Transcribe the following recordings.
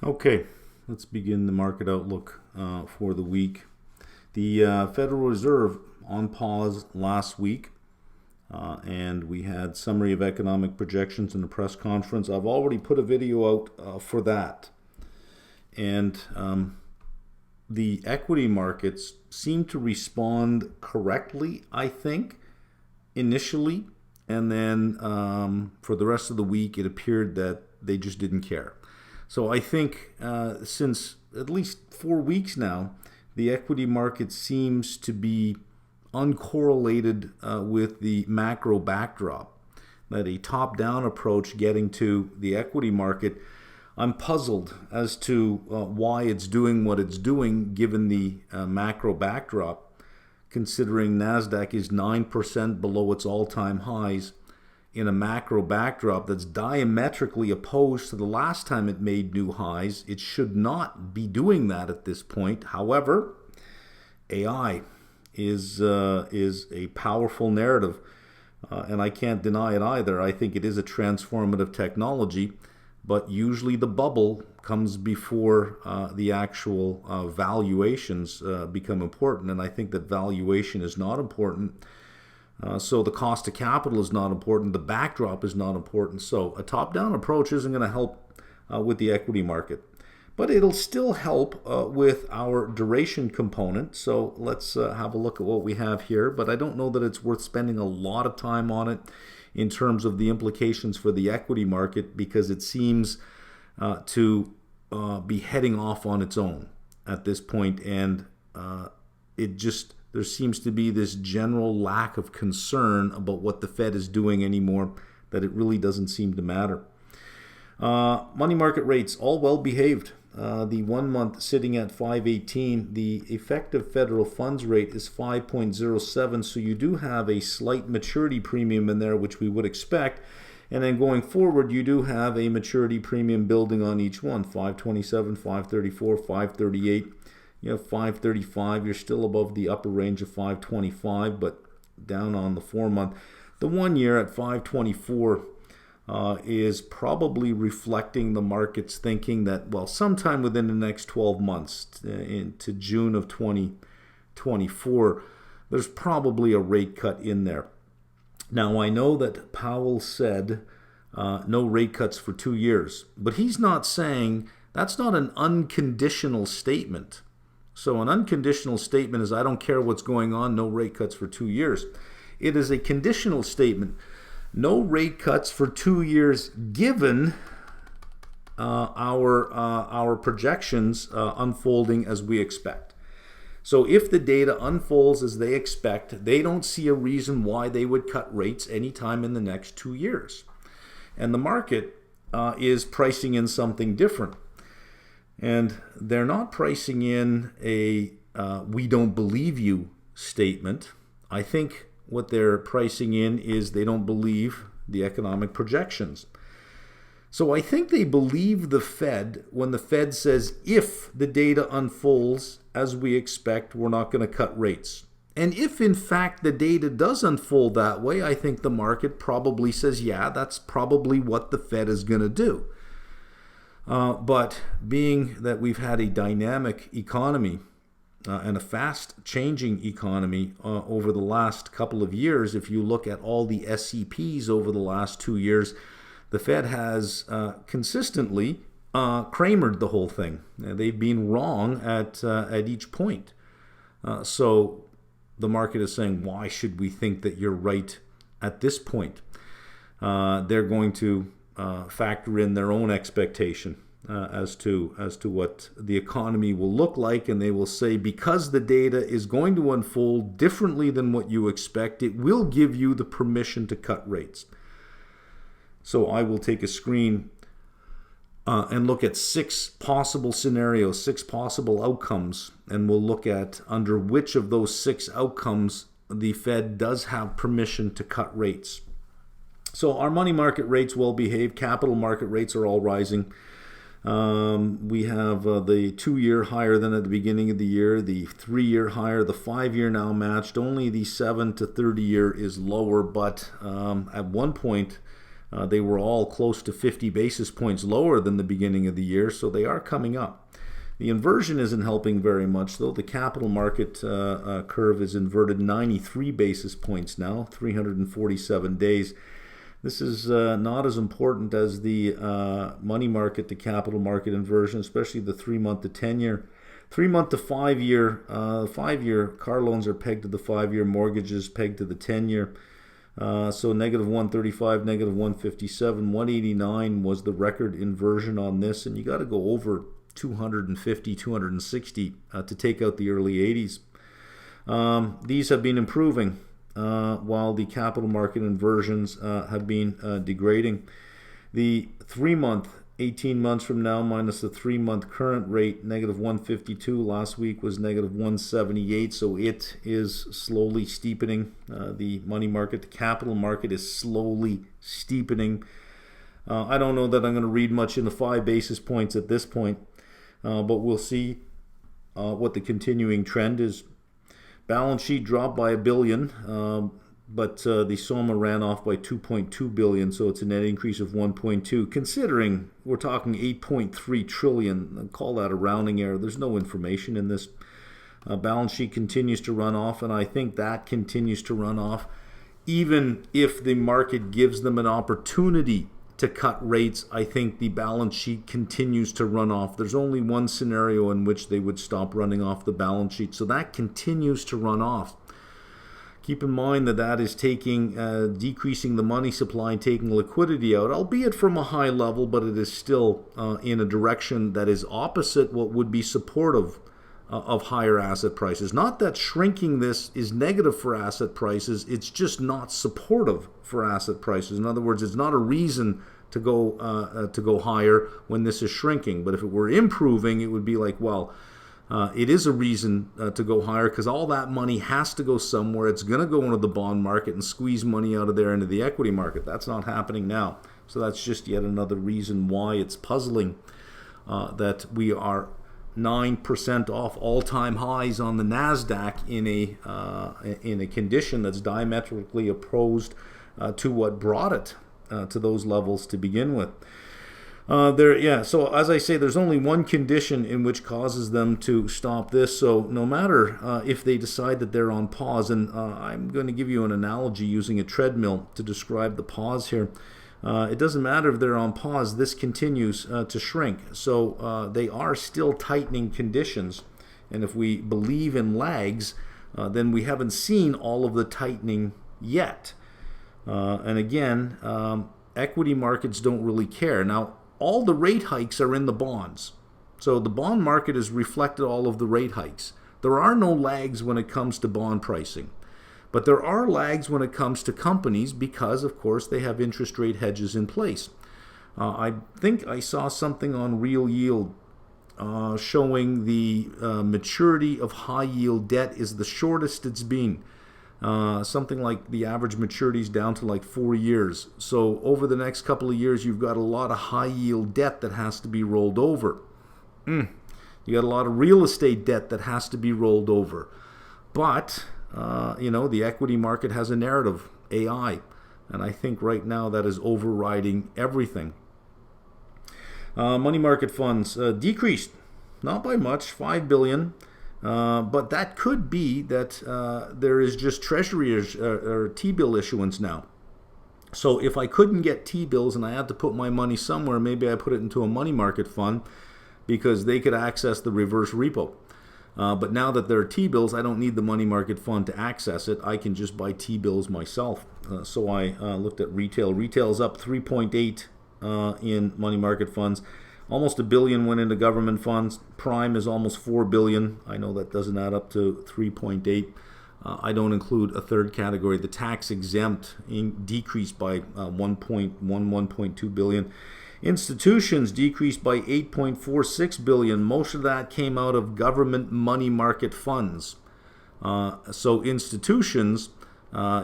Okay, let's begin the market outlook for the week. The Federal Reserve on pause last week, and we had summary of economic projections in the press conference. I've already put a video out for that. And the equity markets seem to respond correctly, I think, initially. And then for the rest of the week, it appeared that they just didn't care. So I think since at least 4 weeks now, the equity market seems to be uncorrelated with the macro backdrop. That a top-down approach getting to the equity market, I'm puzzled as to why it's doing what it's doing given the macro backdrop, considering Nasdaq is 9% below its all-time highs in a macro backdrop that's diametrically opposed to the last time it made new highs. It should not be doing that at this point. However, AI is a powerful narrative, and I can't deny it either. I think it is a transformative technology, but usually the bubble comes before the actual valuations become important, and I think that valuation is not important. So the cost of capital is not important. The backdrop is not important. So a top-down approach isn't going to help with the equity market. But it'll still help with our duration component. So let's have a look at what we have here. But I don't know that it's worth spending a lot of time on it in terms of the implications for the equity market, because it seems to be heading off on its own at this point. And there seems to be this general lack of concern about what the Fed is doing anymore, that it really doesn't seem to matter. Money market rates, all well behaved. The 1 month sitting at 5.18. The effective federal funds rate is 5.07. So you do have a slight maturity premium in there, which we would expect. And then going forward, you do have a maturity premium building on each one. 527, 534, 538. You have 535. You're still above the upper range of 525, but down on the 4 month. The 1 year at 524 is probably reflecting the market's thinking that, well, sometime within the next 12 months into June of 2024, there's probably a rate cut in there. Now, I know that Powell said no rate cuts for 2 years, but he's not saying, that's not an unconditional statement. So an unconditional statement is, I don't care what's going on, no rate cuts for 2 years. It is a conditional statement. No rate cuts for 2 years given our projections unfolding as we expect. So if the data unfolds as they expect, they don't see a reason why they would cut rates anytime in the next 2 years. And the market is pricing in something different. And they're not pricing in a we don't believe you statement. I think what they're pricing in is they don't believe the economic projections. So I think they believe the Fed when the Fed says, if the data unfolds as we expect, we're not going to cut rates. And if in fact the data does unfold that way, I think the market probably says, yeah, that's probably what the Fed is going to do. But being that we've had a dynamic economy and a fast-changing economy over the last couple of years, if you look at all the SEPs over the last 2 years, the Fed has consistently Kramered the whole thing. They've been wrong at each point. So the market is saying, why should we think that you're right at this point? They're going to factor in their own expectation as to what the economy will look like, and they will say, because the data is going to unfold differently than what you expect, it will give you the permission to cut rates. So I will take a screen and look at 6 possible scenarios, 6 possible outcomes, and we'll look at under which of those 6 outcomes the Fed does have permission to cut rates. So our money market rates well behaved, capital market rates are all rising. We have the 2-year higher than at the beginning of the year, the 3-year higher, the 5-year now matched. Only the 7 to 30-year is lower, but at one point They were all close to 50 basis points lower than the beginning of the year, so they are coming up. The inversion isn't helping very much, though. The capital market curve is inverted 93 basis points now, 347 days. This is not as important as the money market to capital market inversion, especially the 3-month to 10-year. 3-month to 5-year, 5-year car loans are pegged to the 5-year, mortgages pegged to the 10-year. So negative 135, negative 157, 189 was the record inversion on this, and you got to go over 250, 260 to take out the early 80s. These have been improving while the capital market inversions have been degrading. The 3-month, 18 months from now minus the 3-month current rate, negative 152. Last week was negative 178, so it is slowly steepening. The money market, the capital market is slowly steepening. I don't know that I'm going to read much into 5 basis points at this point, but we'll see what the continuing trend is. Balance sheet dropped by $1 billion, but the SOMA ran off by $2.2 billion, so it's a net increase of 1.2. Considering we're talking 8.3 trillion, call that a rounding error. There's no information in this. Balance sheet continues to run off, and I think that continues to run off even if the market gives them an opportunity to cut rates. I think the balance sheet continues to run off. There's only one scenario in which they would stop running off the balance sheet, so that continues to run off. Keep in mind that that is taking, decreasing the money supply and taking liquidity out, albeit from a high level, but it is still in a direction that is opposite what would be supportive of higher asset prices. Not that shrinking this is negative for asset prices, it's just not supportive for asset prices. In other words, it's not a reason to go higher when this is shrinking. But if it were improving, it would be like, well, it is a reason to go higher because all that money has to go somewhere. It's going to go into the bond market and squeeze money out of there into the equity market. That's not happening now. So that's just yet another reason why it's puzzling that we are 9% off all-time highs on the Nasdaq in a condition that's diametrically opposed to what brought it to those levels to begin with. So as I say, there's only one condition in which causes them to stop this. So no matter if they decide that they're on pause, and I'm going to give you an analogy using a treadmill to describe the pause here. It doesn't matter if they're on pause, this continues to shrink. So they are still tightening conditions. And if we believe in lags, then we haven't seen all of the tightening yet. And again, equity markets don't really care. Now, all the rate hikes are in the bonds. So the bond market has reflected all of the rate hikes. There are no lags when it comes to bond pricing. But there are lags when it comes to companies because, of course, they have interest rate hedges in place. I think I saw something on real yield showing the maturity of high yield debt is the shortest it's been. Something like the average maturity is down to like 4 years. So over the next couple of years, you've got a lot of high yield debt that has to be rolled over. You got a lot of real estate debt that has to be rolled over. But, the equity market has a narrative, AI. And I think right now that is overriding everything. Money market funds decreased, not by much, $5 billion. But that could be that there is just Treasury or T-bill issuance now. So if I couldn't get T-bills and I had to put my money somewhere, maybe I put it into a money market fund because they could access the reverse repo. But now that there are T-bills, I don't need the money market fund to access it. I can just buy T-bills myself. So I looked at retail. Retail's up 3.8 in money market funds. Almost $1 billion went into government funds. Prime is almost $4 billion. I know that doesn't add up to 3.8. I don't include a third category. The tax exempt decreased by 1.2 billion. Institutions decreased by 8.46 billion. Most of that came out of government money market funds. So institutions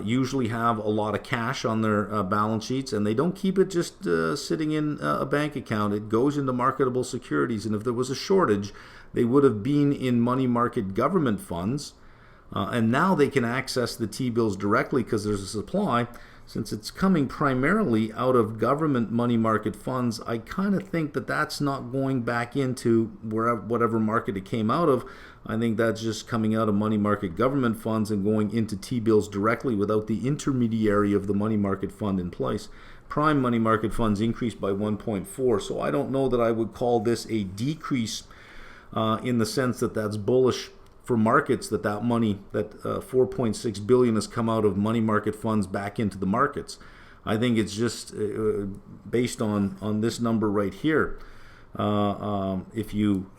usually have a lot of cash on their balance sheets, and they don't keep it just sitting in a bank account. It goes into marketable securities, and if there was a shortage, they would have been in money market government funds, and now they can access the T-bills directly because there's a supply. since it's coming primarily out of government money market funds, I kind of think that that's not going back into whatever market it came out of. I think that's just coming out of money market government funds and going into T-bills directly without the intermediary of the money market fund in place. Prime money market funds increased by 1.4, so I don't know that I would call this a decrease in the sense that that's bullish for markets, that money, that 4.6 billion has come out of money market funds back into the markets. I think it's just based on this number right here. If you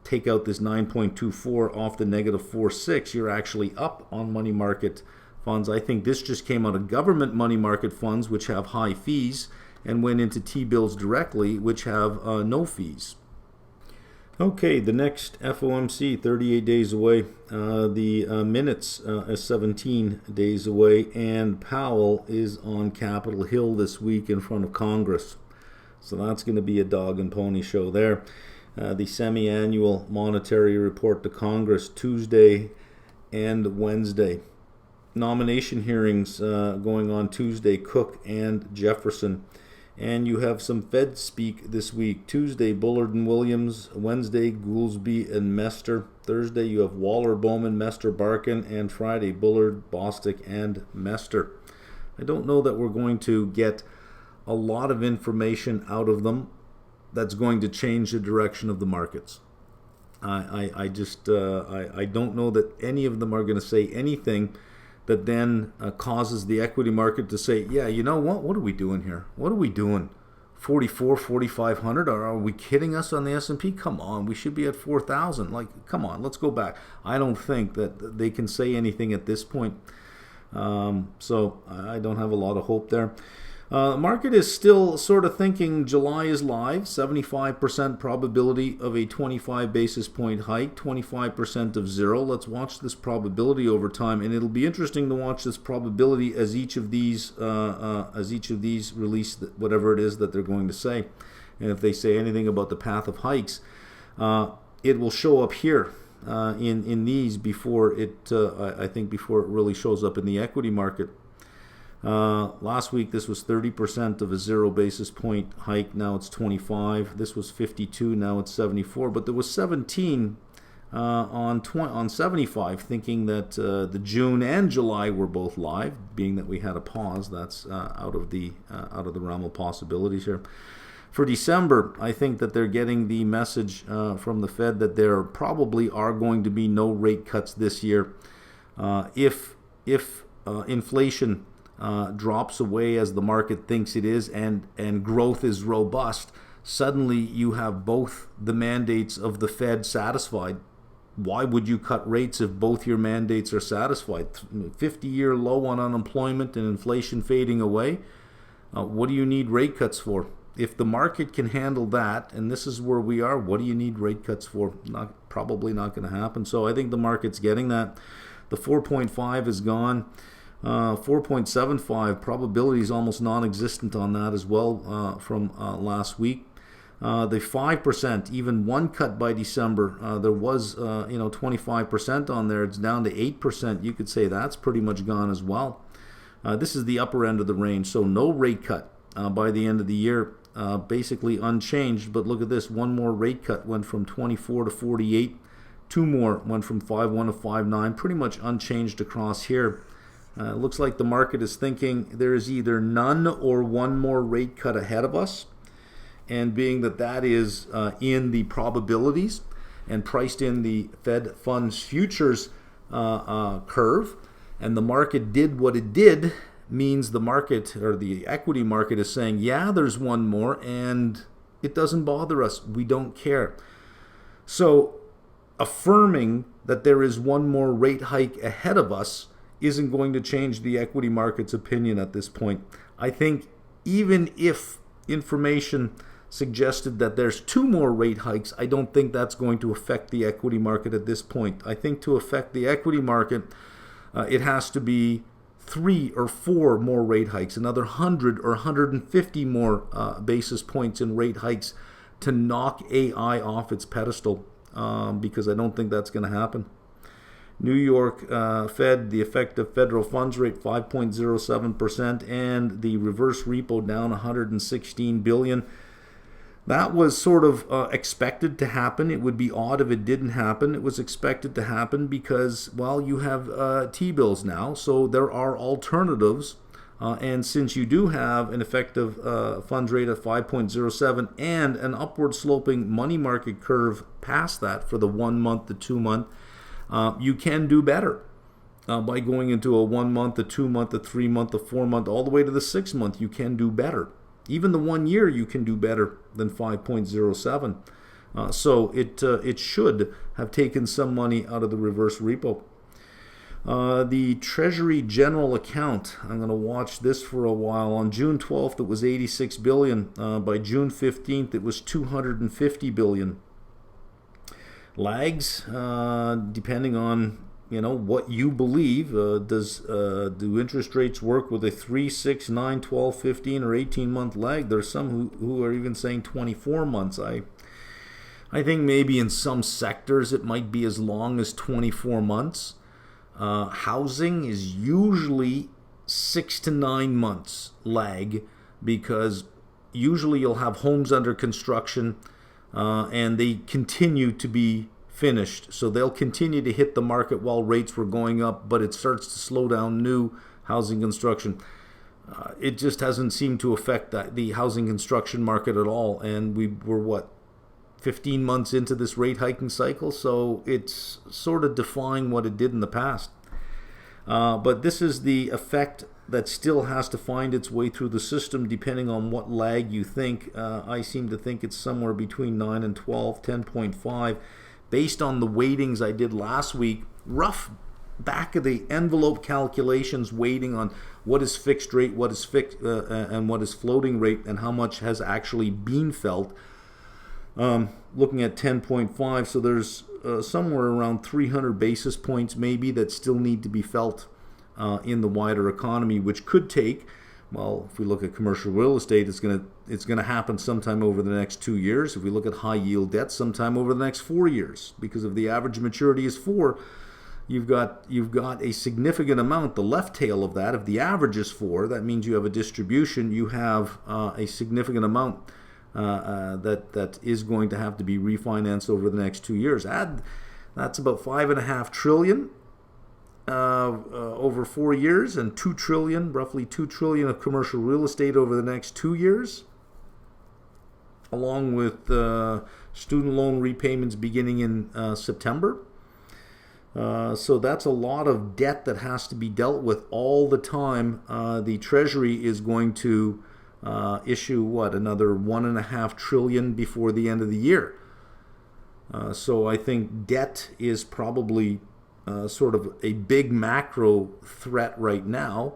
take out this 9.24 off the negative 4.6, you're actually up on money market funds. I think this just came out of government money market funds, which have high fees, and went into T-bills directly, which have no fees. Okay, the next FOMC, 38 days away. The minutes is 17 days away, and Powell is on Capitol Hill this week in front of Congress. So that's going to be a dog and pony show there. The semi-annual monetary report to Congress Tuesday and Wednesday. Nomination hearings going on Tuesday, Cook and Jefferson. And you have some Fed speak this week. Tuesday, Bullard and Williams. Wednesday, Goolsbee and Mester. Thursday, you have Waller, Bowman, Mester, Barkin. And Friday, Bullard, Bostic, and Mester. I don't know that we're going to get a lot of information out of them that's going to change the direction of the markets. I don't know that any of them are going to say anything that then causes the equity market to say, yeah, you know what are we doing here? What are we doing? 44, 4,500? Are we kidding us on the S&P? Come on, we should be at 4,000. Like, come on, let's go back. I don't think that they can say anything at this point. So I don't have a lot of hope there. Market is still sort of thinking July is live, 75% probability of a 25 basis point hike, 25% of zero. Let's watch this probability over time, and it'll be interesting to watch this probability as each of these release whatever it is that they're going to say. And if they say anything about the path of hikes, it will show up here in these before it, I think, before it really shows up in the equity market. Last week this was 30% of a 0 basis point hike. Now it's 25. This was 52. Now it's 74. But there was 17 on 75, thinking that the June and July were both live. Being that we had a pause, that's out of the realm of possibilities here. For December, I think that they're getting the message from the Fed that there probably are going to be no rate cuts this year. If inflation drops away as the market thinks it is, and growth is robust, suddenly you have both the mandates of the Fed satisfied. Why would you cut rates if both your mandates are satisfied? 50-year low on unemployment and inflation fading away. What do you need rate cuts for? If the market can handle that, and this is where we are, what do you need rate cuts for? Probably not going to happen. So I think the market's getting that. The 4.5 is gone. 4.75 probability is almost non-existent on that as well from last week. The 5%, even one cut by December, there was 25% on there. It's down to 8%. You could say that's pretty much gone as well. This is the upper end of the range, so no rate cut by the end of the year. Basically unchanged, but look at this. One more rate cut went from 24 to 48. Two more went from 5.1 to 5.9. Pretty much unchanged across here. It looks like the market is thinking there is either none or one more rate cut ahead of us. And being that is in the probabilities and priced in the Fed funds futures curve, and the market did what it did, means the market, or the equity market, is saying, yeah, there's one more, and it doesn't bother us. We don't care. So affirming that there is one more rate hike ahead of us isn't going to change the equity market's opinion at this point. I think even if information suggested that there's two more rate hikes, I don't think that's going to affect the equity market at this point. I think to affect the equity market, it has to be 3 or 4 more rate hikes, another 100 or 150 more basis points in rate hikes to knock AI off its pedestal, because I don't think that's going to happen. New York Fed, the effective federal funds rate 5.07%, and the reverse repo down 116 billion. That was sort of expected to happen. It would be odd if it didn't happen. It was expected to happen because, well, you have T-bills now, so there are alternatives. And since you do have an effective funds rate of 5.07 and an upward sloping money market curve past that for the 1 month, the 2 month, you can do better by going into a 1 month, a 2 month, a 3 month, a 4 month, all the way to the 6 month. You can do better. Even the 1 year, you can do better than 5.07. So it should have taken some money out of the reverse repo. The Treasury general account, I'm going to watch this for a while. On June 12th, it was 86 billion. By June 15th, it was 250 billion. Lags, depending on what you believe. Do interest rates work with a 3, 6, 9, 12, 15, or 18 month lag? There's some who are even saying 24 months. I think maybe in some sectors it might be as long as 24 months. Housing is usually 6 to 9 months lag, because usually you'll have homes under construction and they continue to be finished. So they'll continue to hit the market while rates were going up, but it starts to slow down new housing construction. It just hasn't seemed to affect the housing construction market at all. And we were, 15 months into this rate hiking cycle? So it's sort of defying what it did in the past. But this is the effect that still has to find its way through the system depending on what lag you think. I seem to think it's somewhere between 9 and 12, 10.5. Based on the weightings I did last week, rough back of the envelope calculations, weighting on what is fixed rate, what is fixed and what is floating rate, and how much has actually been felt. Looking at 10.5, so there's somewhere around 300 basis points maybe that still need to be felt in the wider economy, which could take, well, if we look at commercial real estate, it's going to happen sometime over the next 2 years. If we look at high yield debt, sometime over the next 4 years, because if the average maturity is 4, you've got a significant amount. The left tail of that, if the average is 4, that means you have a distribution. You have a significant amount that is going to have to be refinanced over the next 2 years. That's about $5.5 trillion over 4 years, and roughly $2 trillion of commercial real estate over the next 2 years, along with student loan repayments beginning in September. So that's a lot of debt that has to be dealt with all the time. The Treasury is going to issue another $1.5 trillion before the end of the year. So I think debt is probably sort of a big macro threat right now.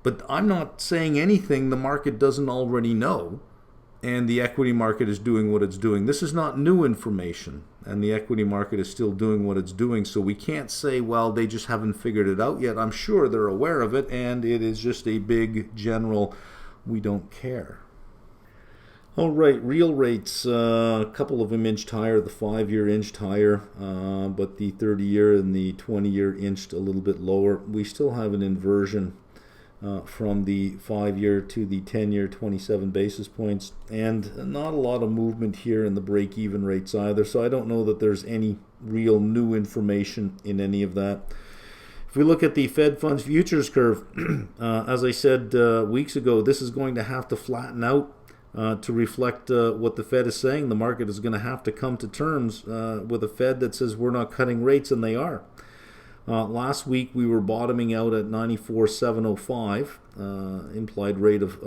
But I'm not saying anything the market doesn't already know, and the equity market is doing what it's doing. This is not new information, and the equity market is still doing what it's doing. So we can't say, well, they just haven't figured it out yet. I'm sure they're aware of it, and it is just a big general we don't care. All right, real rates, a couple of them inched higher. The 5-year inched higher, but the 30-year and the 20-year inched a little bit lower. We still have an inversion from the 5-year to the 10-year, 27 basis points, and not a lot of movement here in the break-even rates either. So I don't know that there's any real new information in any of that. If we look at the Fed funds futures curve, as I said weeks ago, this is going to have to flatten out to reflect what the Fed is saying. The market is going to have to come to terms with a Fed that says we're not cutting rates, and they are. Last week we were bottoming out at 94.705, implied rate of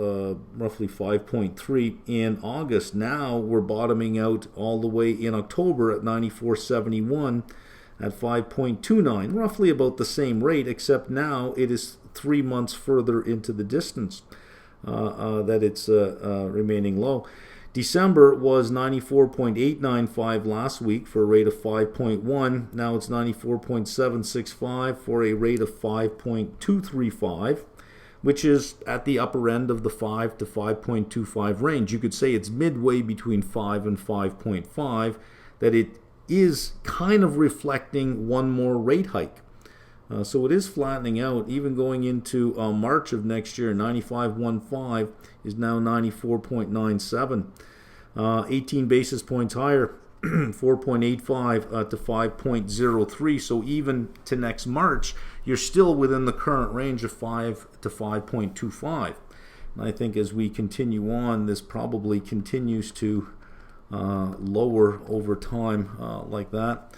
roughly 5.3 in August. Now we're bottoming out all the way in October at 94.71 at 5.29, roughly about the same rate, except now it is 3 months further into the distance that it's remaining low. December was 94.895 last week for a rate of 5.1. Now it's 94.765 for a rate of 5.235, which is at the upper end of the 5 to 5.25 range. You could say it's midway between 5 and 5.5, that it is kind of reflecting one more rate hike. So it is flattening out, even going into March of next year. 95.15 is now 94.97. 18 basis points higher, 4.85 to 5.03. So even to next March, you're still within the current range of 5 to 5.25. And I think as we continue on, this probably continues to lower over time like that.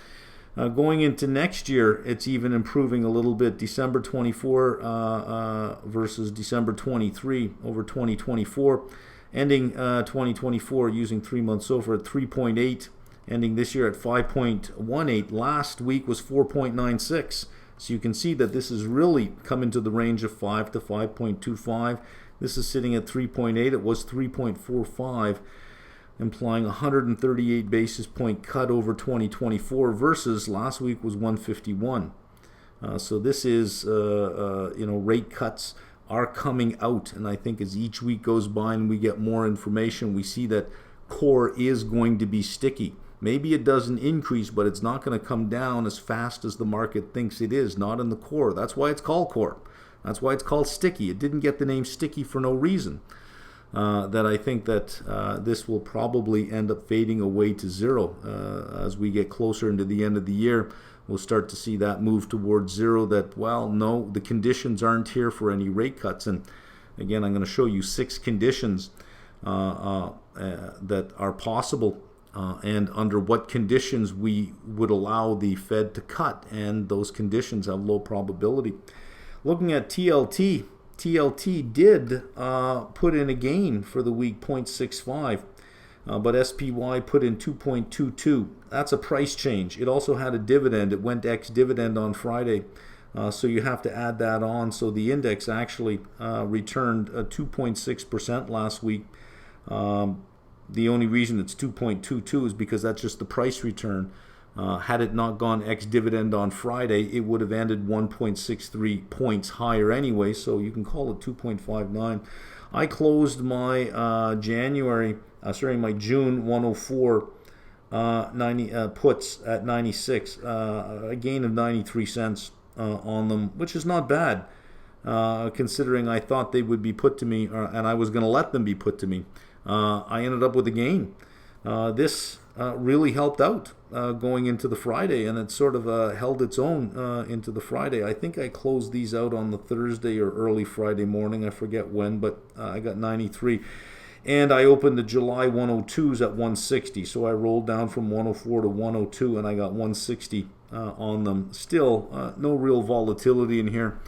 Going into next year, it's even improving a little bit. December 24 versus December 23 over 2024. Ending 2024 using 3 months SOFR at 3.8. Ending this year at 5.18. Last week was 4.96. So you can see that this is really come into the range of 5 to 5.25. This is sitting at 3.8. It was 3.45. Implying 138 basis point cut over 2024 versus last week was 151. So this is, rate cuts are coming out. And I think as each week goes by and we get more information, we see that core is going to be sticky. Maybe it doesn't increase, but it's not going to come down as fast as the market thinks it is, not in the core. That's why it's called core. That's why it's called sticky. It didn't get the name sticky for no reason. That I think that this will probably end up fading away to zero as we get closer into the end of the year. We'll start to see that move towards zero. That, well, no, the conditions aren't here for any rate cuts. And again, I'm going to show you 6 conditions that are possible and under what conditions we would allow the Fed to cut. And those conditions have low probability. Looking at TLT. TLT did put in a gain for the week, 0.65, but SPY put in 2.22. That's a price change. It also had a dividend. It went ex-dividend on Friday, so you have to add that on. So the index actually returned 2.6% last week. The only reason it's 2.22 is because that's just the price return. Had it not gone ex-dividend on Friday, it would have ended 1.63 points higher anyway, so you can call it 2.59. I closed my my June 104 puts at 96, a gain of 93 cents on them, which is not bad, considering I thought they would be put to me, and I was going to let them be put to me. I ended up with a gain. This really helped out going into the Friday, and it sort of held its own into the Friday. I think I closed these out on the Thursday or early Friday morning. I forget when, but I got 93. And I opened the July 102s at 160. So I rolled down from 104 to 102, and I got 160 on them. Still, no real volatility in here.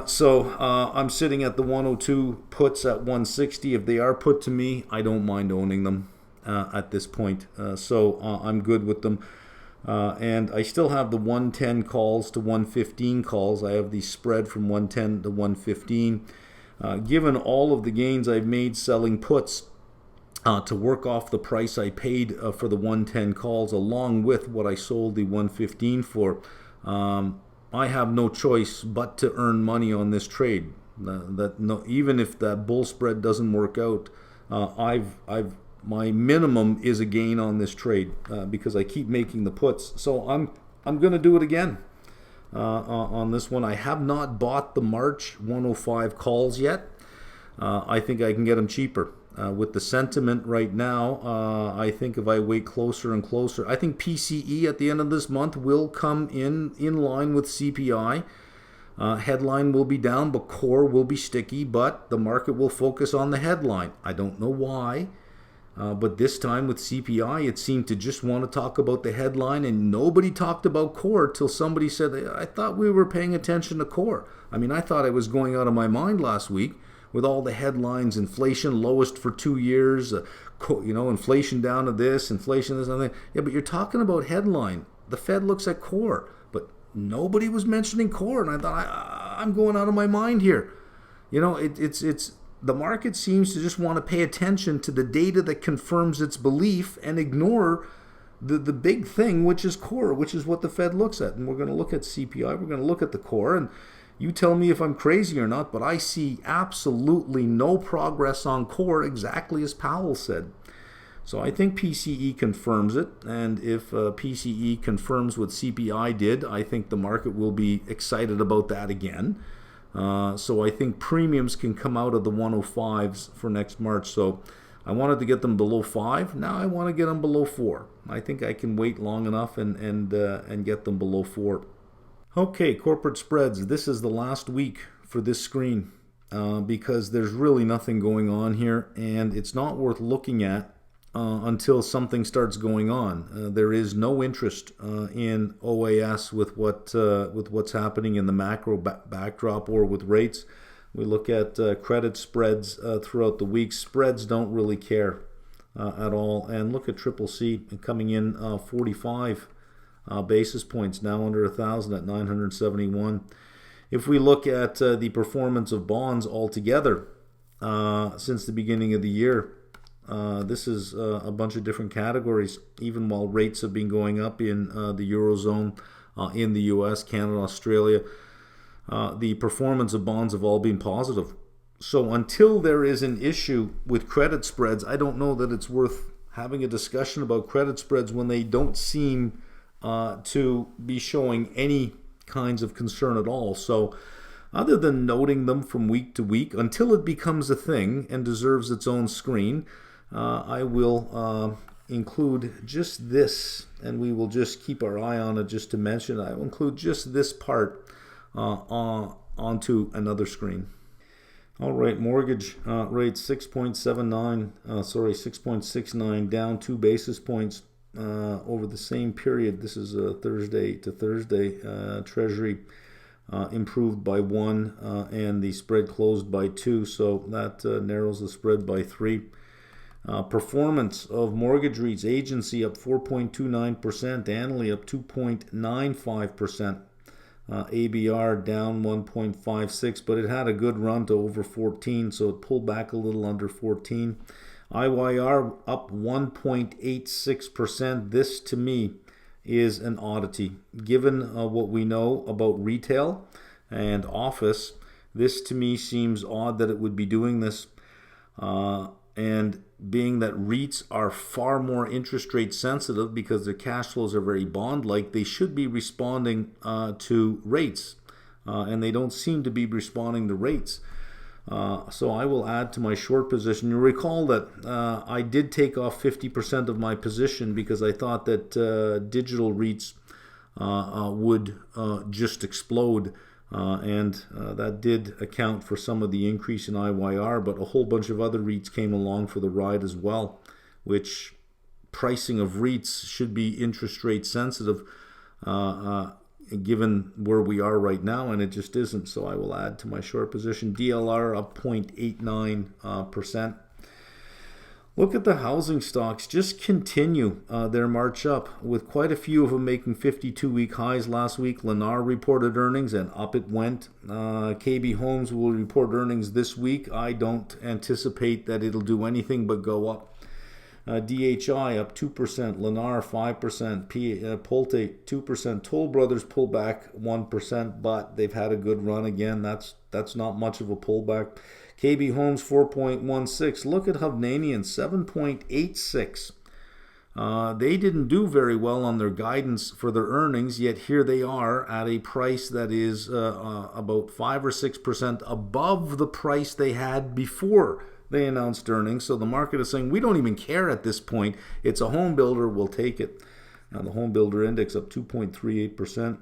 So I'm sitting at the 102 puts at 160. If they are put to me, I don't mind owning them at this point. So I'm good with them. And I still have the 110 calls to 115 calls. I have the spread from 110 to 115. Given all of the gains I've made selling puts to work off the price I paid for the 110 calls, along with what I sold the 115 for, I have no choice but to earn money on this trade. Even if that bull spread doesn't work out, my minimum is a gain on this trade because I keep making the puts. So I'm going to do it again on this one. I have not bought the March 105 calls yet. I think I can get them cheaper. With the sentiment right now, I think if I wait closer and closer, I think PCE at the end of this month will come in line with CPI. Headline will be down, but core will be sticky, but the market will focus on the headline. I don't know why, but this time with CPI, it seemed to just want to talk about the headline, and nobody talked about core till somebody said, I thought we were paying attention to core. I mean, I thought I was going out of my mind last week with all the headlines, inflation lowest for 2 years, inflation down to this, inflation this, and that. Yeah, but you're talking about headline. The Fed looks at core, but nobody was mentioning core, and I thought I'm going out of my mind here. It's the market seems to just want to pay attention to the data that confirms its belief and ignore the big thing, which is core, which is what the Fed looks at. And we're going to look at CPI, we're going to look at the core, and you tell me if I'm crazy or not, but I see absolutely no progress on core, exactly as Powell said. So I think PCE confirms it, and if PCE confirms what CPI did, I think the market will be excited about that again. So I think premiums can come out of the 105s for next March. So I wanted to get them below 5. Now I want to get them below 4. I think I can wait long enough and get them below 4. Okay, corporate spreads. This is the last week for this screen because there's really nothing going on here, and it's not worth looking at until something starts going on. There is no interest in OAS with what's happening in the macro backdrop or with rates. We look at credit spreads throughout the week. Spreads don't really care at all. And look at CCC coming in 45 basis points, now under 1,000 at 971. If we look at the performance of bonds altogether since the beginning of the year, this is a bunch of different categories. Even while rates have been going up in the Eurozone, in the US, Canada, Australia, the performance of bonds have all been positive. So until there is an issue with credit spreads, I don't know that it's worth having a discussion about credit spreads when they don't seem to be showing any kinds of concern at all. So other than noting them from week to week, until it becomes a thing and deserves its own screen, I will include just this, and we will just keep our eye on it just to mention. I will include just this part onto another screen. All right, mortgage rate 6.69, down 2 basis points over the same period. This is Thursday to Thursday. Treasury improved by 1 and the spread closed by 2, so that narrows the spread by 3. Performance of mortgage REITs, agency up 4.29%, annually up 2.95%. ABR down 1.56, but it had a good run to over 14, so it pulled back a little under 14. IYR up 1.86%. This to me is an oddity. Given what we know about retail and office, this to me seems odd that it would be doing this. And being that REITs are far more interest rate sensitive because their cash flows are very bond-like, they should be responding to rates. And they don't seem to be responding to rates. So I will add to my short position. You'll recall that I did take off 50% of my position because I thought that digital REITs would just explode. And that did account for some of the increase in IYR, but a whole bunch of other REITs came along for the ride as well, which pricing of REITs should be interest rate sensitive given where we are right now, and it just isn't. So I will add to my short position. DLR up 0.89%. Look at the housing stocks, just continue their march up, with quite a few of them making 52-week highs last week. Lennar reported earnings and up it went. KB Homes will report earnings this week. I don't anticipate that it'll do anything but go up. DHI up 2%, Lennar 5%, Pulte 2%. Toll Brothers pulled back 1%, but they've had a good run again. That's not much of a pullback. KB Homes 4.16. Look at Hovnanian 7.86. They didn't do very well on their guidance for their earnings, yet here they are at a price that is about 5 or 6% above the price they had before they announced earnings. So the market is saying, we don't even care at this point. It's a home builder, we'll take it. Now the home builder index up 2.38%.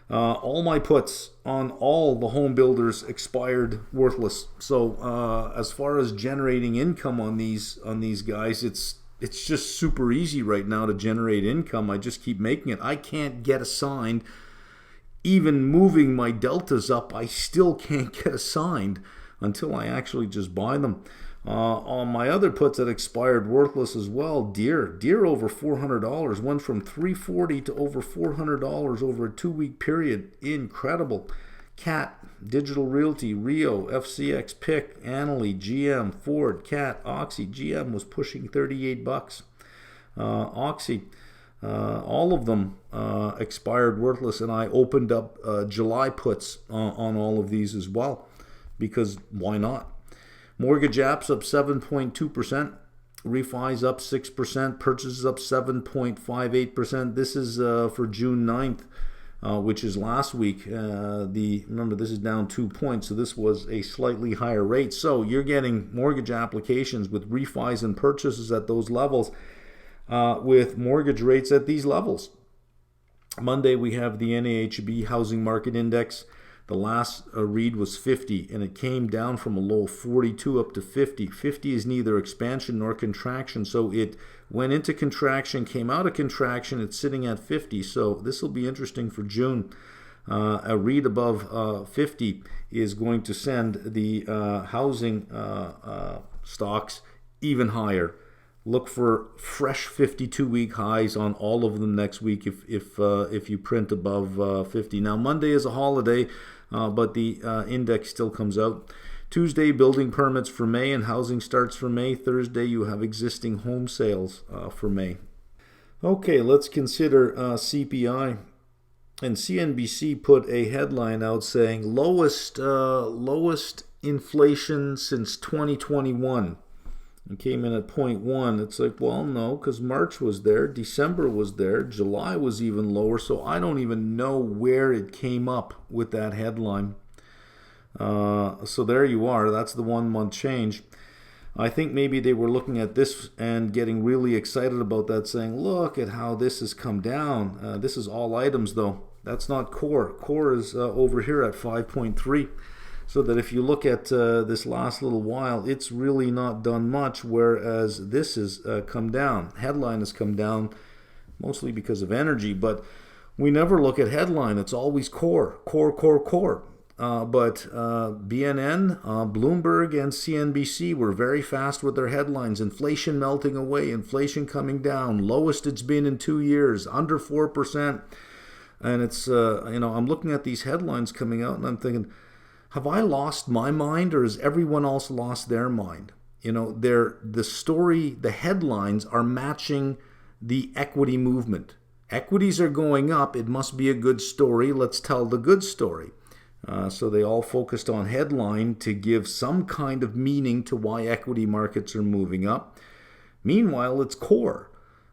All my puts on all the home builders expired worthless. So as far as generating income on these guys, it's just super easy right now to generate income. I just keep making it. I can't get assigned. Even moving my deltas up, I still can't get assigned until I actually just buy them. On my other puts that expired worthless as well, Deere over $400, went from $340 to over $400 over a 2-week period. Incredible. Cat, Digital Realty, Rio, FCX, PIC, Annaly, GM, Ford, Cat, Oxy. GM was pushing $38. Oxy, all of them expired worthless, and I opened up July puts on all of these as well, because why not? Mortgage apps up 7.2%. refis up 6%, purchases up 7.58%. This is for June 9th, which is last week. Remember, this is down 2 points, so this was a slightly higher rate. So you're getting mortgage applications with refis and purchases at those levels, with mortgage rates at these levels. Monday, we have the NAHB Housing Market Index. The last read was 50, and it came down from a low of 42 up to 50. 50 is neither expansion nor contraction, so it went into contraction, came out of contraction. It's sitting at 50, so this will be interesting for June. A read above 50 is going to send the housing stocks even higher. Look for fresh 52-week highs on all of them next week if you print above 50. Now, Monday is a holiday, but the index still comes out. Tuesday, building permits for May and housing starts for May. Thursday, you have existing home sales for May. Okay, let's consider CPI. And CNBC put a headline out saying lowest inflation since 2021. It came in at 0.1. It's like, well, no, because March was there, December was there, July was even lower, so I don't even know where it came up with that headline. So there you are. That's the 1 month change. I think maybe they were looking at this and getting really excited about that, saying, look at how this has come down. This is all items, though. That's not core. Core is over here at 5.3. So that if you look at this last little while, it's really not done much, whereas this has come down. Headline has come down mostly because of energy, but we never look at headline. It's always core. But BNN, Bloomberg, and CNBC were very fast with their headlines. Inflation melting away, inflation coming down, lowest it's been in 2 years, under 4%. And it's, I'm looking at these headlines coming out and I'm thinking, have I lost my mind, or has everyone else lost their mind? The story, the headlines are matching the equity movement. Equities are going up. It must be a good story. Let's tell the good story. So they all focused on headline to give some kind of meaning to why equity markets are moving up. Meanwhile, it's core.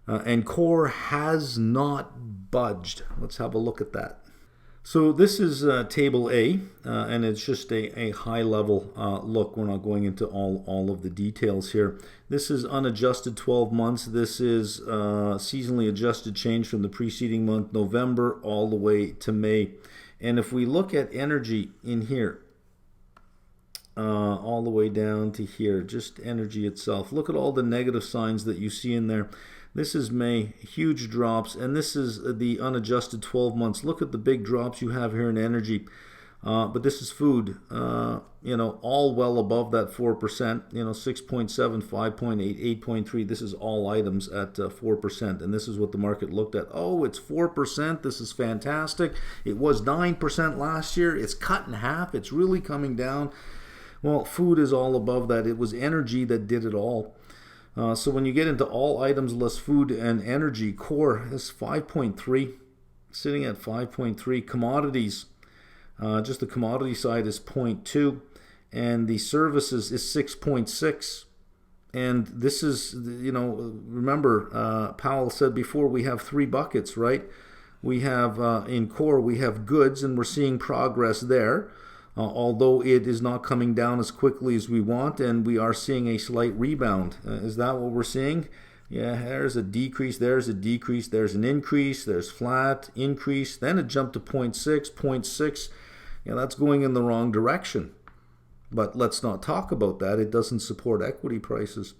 And core has not budged. Let's have a look at that. So this is table A, and it's just a high-level look. We're not going into all of the details here. This is unadjusted 12 months. This is seasonally adjusted change from the preceding month, November, all the way to May. And if we look at energy in here, all the way down to here, just energy itself, look at all the negative signs that you see in there. This is May, huge drops, and this is the unadjusted 12 months. Look at the big drops you have here in energy. But this is food, all well above that 4%, 6.7, 5.8, 8.3. This is all items at 4%, and this is what the market looked at. Oh, it's 4%. This is fantastic. It was 9% last year. It's cut in half. It's really coming down. Well, food is all above that. It was energy that did it all. So when you get into all items less food and energy, core is 5.3, sitting at 5.3. Commodities, just the commodity side is 0.2, and the services is 6.6. And this is, remember, Powell said before, we have 3 buckets, right? We have, in core, we have goods, and we're seeing progress there. Although it is not coming down as quickly as we want, and we are seeing a slight rebound. Is that what we're seeing? Yeah, there's a decrease, there's a decrease, there's an increase, there's flat, increase, then it jumped to 0.6, 0.6. That's going in the wrong direction. But let's not talk about that. It doesn't support equity prices.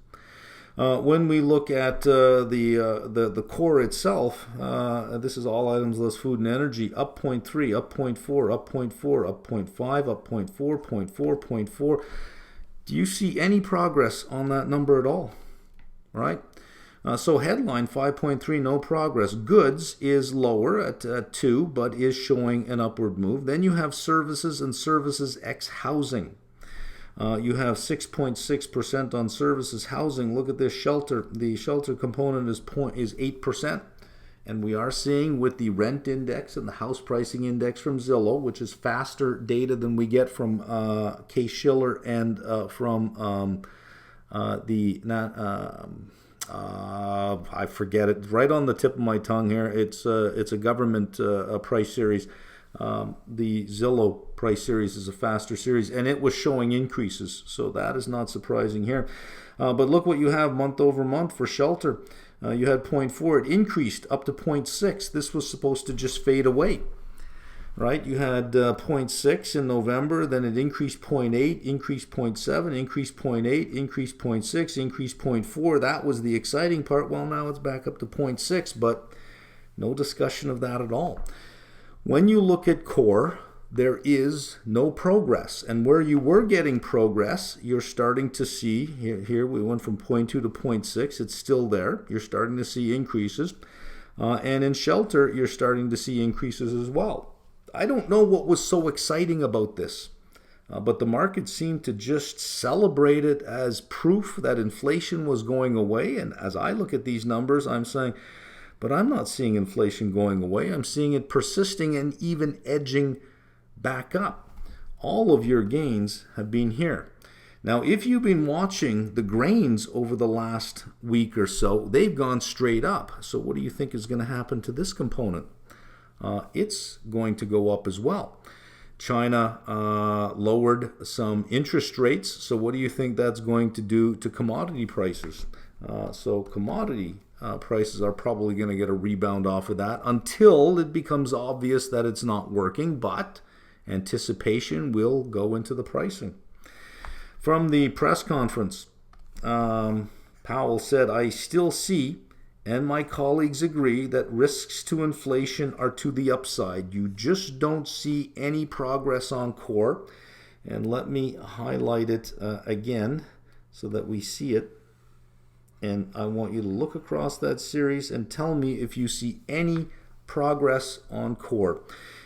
When we look at the core itself, this is all items less food and energy, up 0.3, up 0.4, up 0.4, up 0.5, up 0.4, 0.4, 0.4. Do you see any progress on that number at all? Right? So headline 5.3, no progress. Goods is lower at 2, but is showing an upward move. Then you have services and services X housing. You have 6.6% on services. Housing, look at this shelter. The shelter component is 8%. And we are seeing with the rent index and the house pricing index from Zillow, which is faster data than we get from Case-Shiller and from I forget it, right on the tip of my tongue here. It's a government price series. The Zillow price series is a faster series, and it was showing increases, so that is not surprising here. But look what you have month over month for shelter. You had 0.4, it increased up to 0.6. This was supposed to just fade away, right? You had 0.6 in November, then it increased 0.8, increased 0.7, increased 0.8, increased 0.6, increased 0.4. That was the exciting part. Well, now it's back up to 0.6, but no discussion of that at all. When you look at core, there is no progress. And where you were getting progress, you're starting to see, here we went from 0.2 to 0.6, it's still there. You're starting to see increases. And in shelter, you're starting to see increases as well. I don't know what was so exciting about this, but the market seemed to just celebrate it as proof that inflation was going away. And as I look at these numbers, I'm saying, but I'm not seeing inflation going away. I'm seeing it persisting and even edging back up. All of your gains have been here. Now, if you've been watching the grains over the last week or so, they've gone straight up. So what do you think is going to happen to this component? It's going to go up as well. China lowered some interest rates. So what do you think that's going to do to commodity prices? So commodity prices are probably going to get a rebound off of that until it becomes obvious that it's not working, but anticipation will go into the pricing. From the press conference, Powell said, I still see, and my colleagues agree, that risks to inflation are to the upside. You just don't see any progress on core. And let me highlight it again so that we see it. And I want you to look across that series and tell me if you see any progress on core.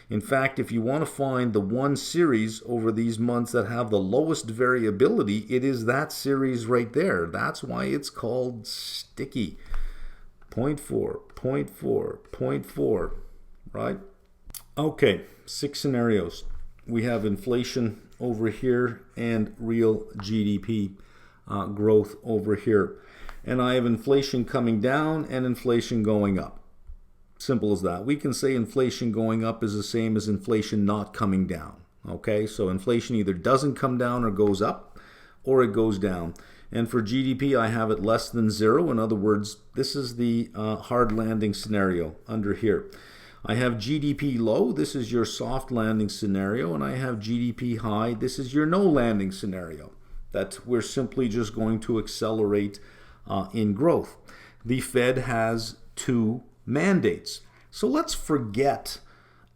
In fact, if you want to find the one series over these months that have the lowest variability, it is that series right there. That's why it's called sticky. 0.4, 0.4, 0.4, right? Okay, 6 scenarios. We have inflation over here and real GDP growth over here. And I have inflation coming down and inflation going up. Simple as that. We can say inflation going up is the same as inflation not coming down. Okay, so inflation either doesn't come down or goes up, or it goes down. And for GDP, I have it less than 0. In other words, this is the hard landing scenario under here. I have GDP low. This is your soft landing scenario. And I have GDP high. This is your no landing scenario. That we're simply just going to accelerate in growth. The Fed has 2 mandates. So let's forget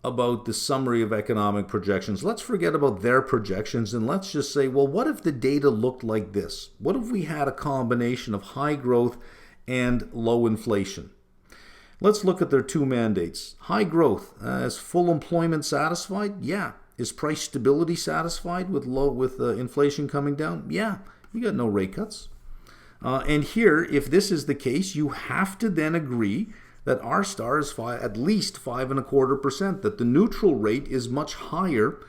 about the summary of economic projections. Let's forget about their projections and let's just say, well, what if the data looked like this? What if we had a combination of high growth and low inflation? Let's look at their 2 mandates. High growth, is full employment satisfied? Yeah. Is price stability satisfied with inflation coming down? Yeah. You got no rate cuts. And here, if this is the case, you have to then agree that R star is at least 5.25%, that the neutral rate is much higher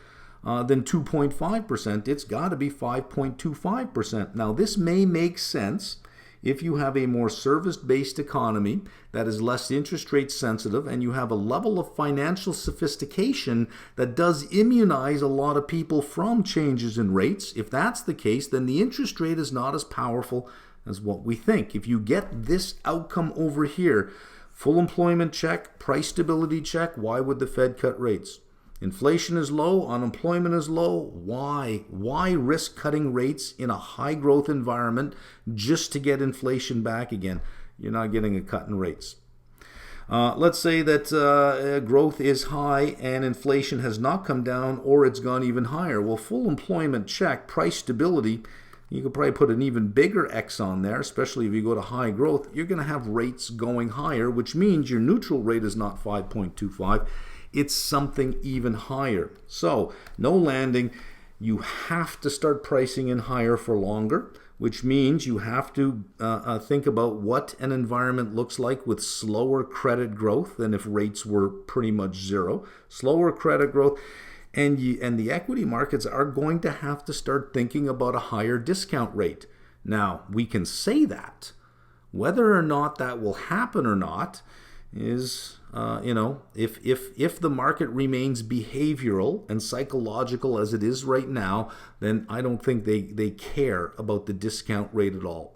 than 2.5%. It's got to be 5.25%. Now, this may make sense if you have a more service-based economy that is less interest rate sensitive and you have a level of financial sophistication that does immunize a lot of people from changes in rates. If that's the case, then the interest rate is not as powerful as what we think. If you get this outcome over here, full employment check, price stability check, why would the Fed cut rates? Inflation is low, unemployment is low. Why? Why risk cutting rates in a high growth environment just to get inflation back again? You're not getting a cut in rates. Let's say that growth is high and inflation has not come down or it's gone even higher. Well, full employment check, price stability, you could probably put an even bigger X on there, especially if you go to high growth. You're going to have rates going higher, which means your neutral rate is not 5.25. It's something even higher. So no landing. You have to start pricing in higher for longer, which means you have to think about what an environment looks like with slower credit growth than if rates were pretty much 0. Slower credit growth. And the equity markets are going to have to start thinking about a higher discount rate. Now, we can say that. Whether or not that will happen or not is, if the market remains behavioral and psychological as it is right now, then I don't think they care about the discount rate at all.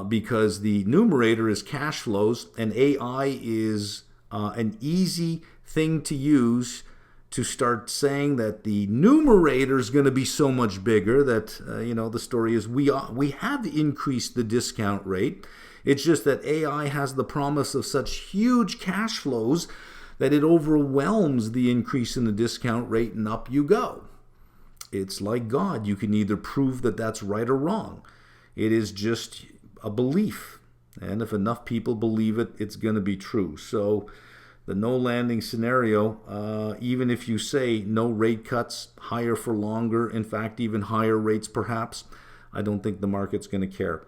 Because the numerator is cash flows, and AI is an easy thing to use to start saying that the numerator is going to be so much bigger that, the story is we have increased the discount rate. It's just that AI has the promise of such huge cash flows that it overwhelms the increase in the discount rate, and up you go. It's like God. You can either prove that that's right or wrong. It is just a belief. And if enough people believe it, it's going to be true. So the no landing scenario, even if you say no rate cuts, higher for longer, in fact, even higher rates perhaps, I don't think the market's going to care.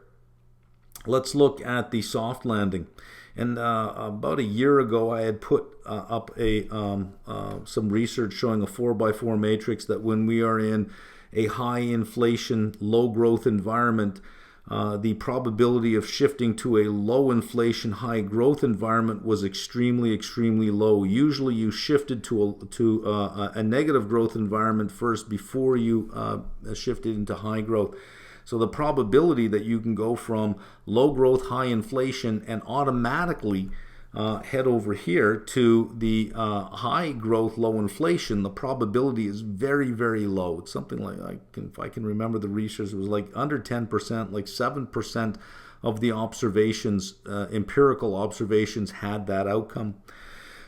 Let's look at the soft landing. And about a year ago, I had put up some research showing a 4x4 matrix that when we are in a high inflation, low growth environment, the probability of shifting to a low inflation, high growth environment was extremely, extremely low. Usually you shifted to a negative growth environment first before you shifted into high growth. So the probability that you can go from low growth, high inflation and automatically head over here to the high growth, low inflation, the probability is very, very low. It's something like, if I can remember the research, it was like under 10%, like 7% of the observations, empirical observations had that outcome.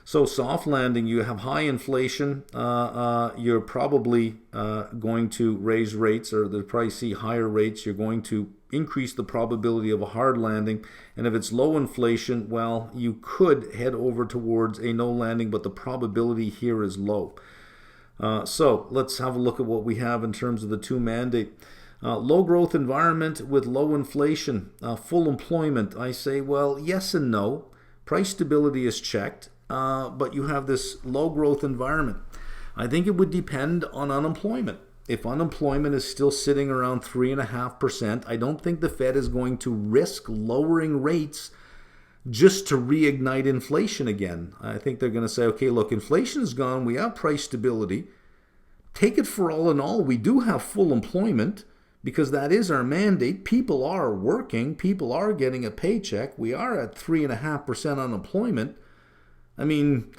So soft landing, you have high inflation, you're probably going to raise rates, or they'll probably see higher rates. You're going to increase the probability of a hard landing. And if it's low inflation, well, you could head over towards a no landing, but the probability here is low. So let's have a look at what we have in terms of the two mandate. Low growth environment with low inflation, full employment. I say, well, yes and no. Price stability is checked. But you have this low growth environment. I think it would depend on unemployment. If unemployment is still sitting around 3.5%, I don't think the Fed is going to risk lowering rates just to reignite inflation again. I think they're going to say, okay, look, inflation is gone. We have price stability. Take it for all in all. We do have full employment because that is our mandate. People are working. People are getting a paycheck. We are at 3.5% unemployment. I mean,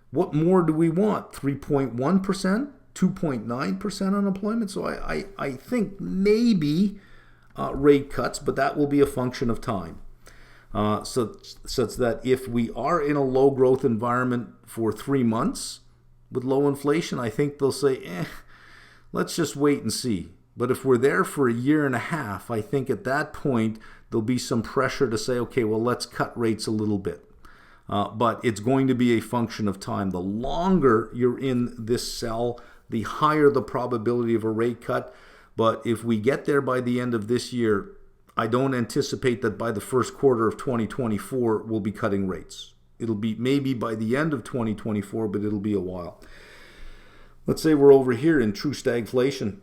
what more do we want? 3.1%, 2.9% unemployment? So I think maybe rate cuts, but that will be a function of time. Such that if we are in a low growth environment for 3 months with low inflation, I think they'll say, let's just wait and see. But if we're there for a year and a half, I think at that point, there'll be some pressure to say, okay, well, let's cut rates a little bit. But it's going to be a function of time. The longer you're in this cell, the higher the probability of a rate cut. But if we get there by the end of this year, I don't anticipate that by the first quarter of 2024 we'll be cutting rates. It'll be maybe by the end of 2024, but it'll be a while. Let's say we're over here in true stagflation.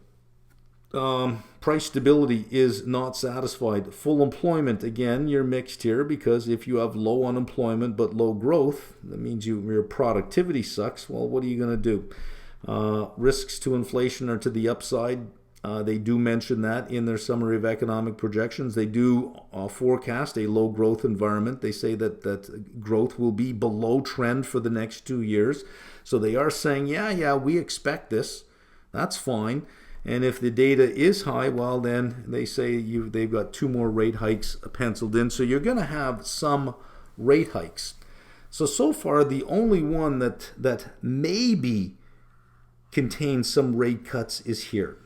Price stability is not satisfied. Full employment, again, you're mixed here because if you have low unemployment but low growth, that means your productivity sucks. Well, what are you going to do? Risks to inflation are to the upside. They do mention that in their summary of economic projections. They do forecast a low growth environment. They say that growth will be below trend for the next 2 years. So they are saying, yeah, we expect this. That's fine. And if the data is high, well, then they say they've got 2 more rate hikes penciled in. So you're going to have some rate hikes. So far, the only one that maybe contains some rate cuts is here.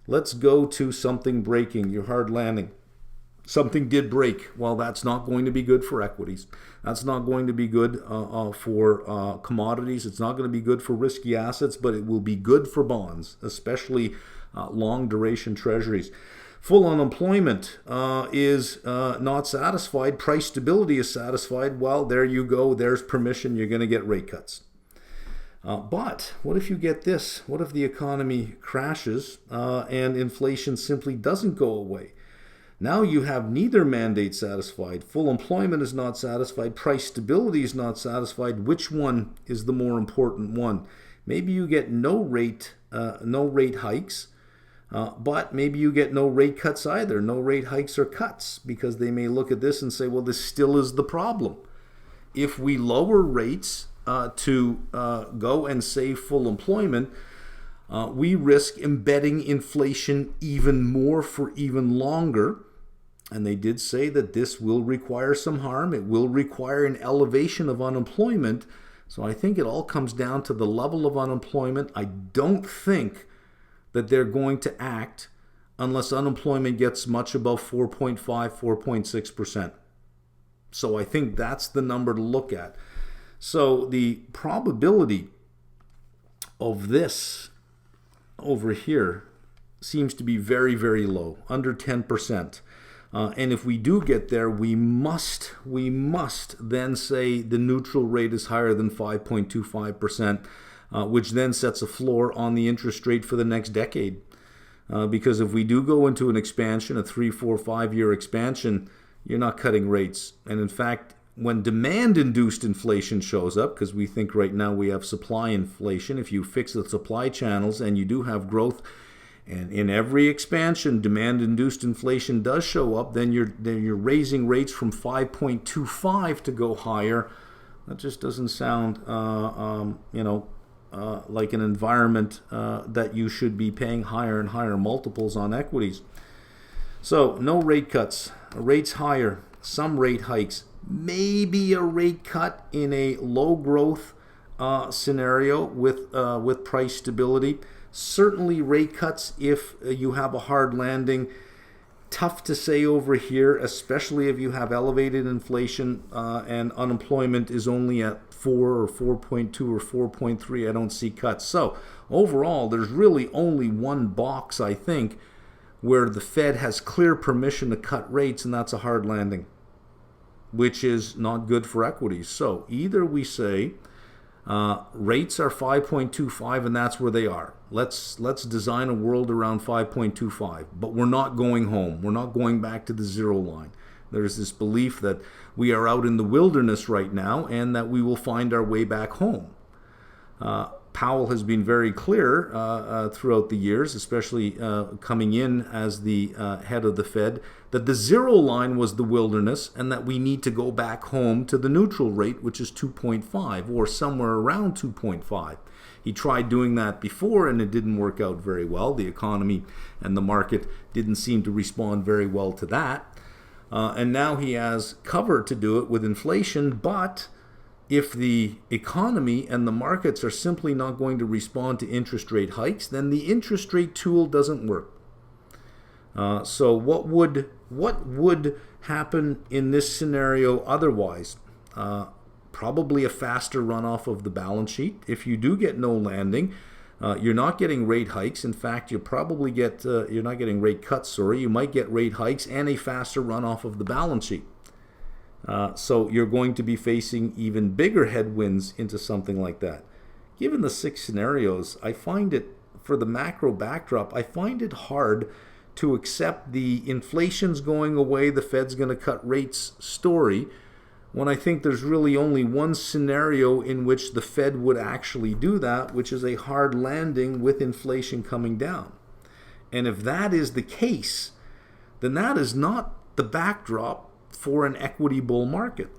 Let's go to something breaking, your hard landing. Something did break. Well, that's not going to be good for equities. That's not going to be good for commodities. It's not going to be good for risky assets, but it will be good for bonds, especially long duration treasuries. Full unemployment is not satisfied. Price stability is satisfied. Well, there you go. There's permission. You're going to get rate cuts. But what if you get this? What if the economy crashes and inflation simply doesn't go away? Now you have neither mandate satisfied. Full employment is not satisfied. Price stability is not satisfied. Which one is the more important one? Maybe you get no rate hikes, but maybe you get no rate cuts either. No rate hikes or cuts, because they may look at this and say, well, this still is the problem. If we lower rates to go and save full employment, we risk embedding inflation even more for even longer. And they did say that this will require some harm. It will require an elevation of unemployment. So I think it all comes down to the level of unemployment. I don't think that they're going to act unless unemployment gets much above 4.5, 4.6%. So I think that's the number to look at. So the probability of this over here seems to be very, very low, under 10%. And if we do get there, we must then say the neutral rate is higher than 5.25%, which then sets a floor on the interest rate for the next decade. Because if we do go into an expansion, a 3, 4, 5-year expansion, you're not cutting rates. And in fact, when demand-induced inflation shows up, because we think right now we have supply inflation, if you fix the supply channels and you do have growth, and in every expansion, demand-induced inflation does show up, then you're raising rates from 5.25 to go higher. That just doesn't sound, like an environment that you should be paying higher and higher multiples on equities. So no rate cuts, rates higher, some rate hikes, maybe a rate cut in a low growth scenario with price stability. Certainly rate cuts if you have a hard landing. Tough to say over here, especially if you have elevated inflation and unemployment is only at 4 or 4.2 or 4.3. I don't see cuts. So overall, there's really only one box, I think, where the Fed has clear permission to cut rates, and that's a hard landing, which is not good for equities. So either we say rates are 5.25 and that's where they are. Let's design a world around 5.25, but we're not going home. We're not going back to the zero line. There's this belief that we are out in the wilderness right now and that we will find our way back home. Powell has been very clear throughout the years, especially coming in as the head of the Fed, that the zero line was the wilderness and that we need to go back home to the neutral rate, which is 2.5 or somewhere around 2.5. He tried doing that before and it didn't work out very well. The economy and the market didn't seem to respond very well to that. And now he has cover to do it with inflation, but if the economy and the markets are simply not going to respond to interest rate hikes, then the interest rate tool doesn't work. So what would happen in this scenario otherwise? Probably a faster runoff of the balance sheet. If you do get no landing, you're not getting rate hikes. In fact, you probably get you're not getting rate cuts. Sorry, you might get rate hikes and a faster runoff of the balance sheet. So you're going to be facing even bigger headwinds into something like that. Given the 6 scenarios, I find it, for the macro backdrop, I find it hard to accept the inflation's going away, the Fed's going to cut rates story, when I think there's really only one scenario in which the Fed would actually do that, which is a hard landing with inflation coming down. And if that is the case, then that is not the backdrop for an equity bull market.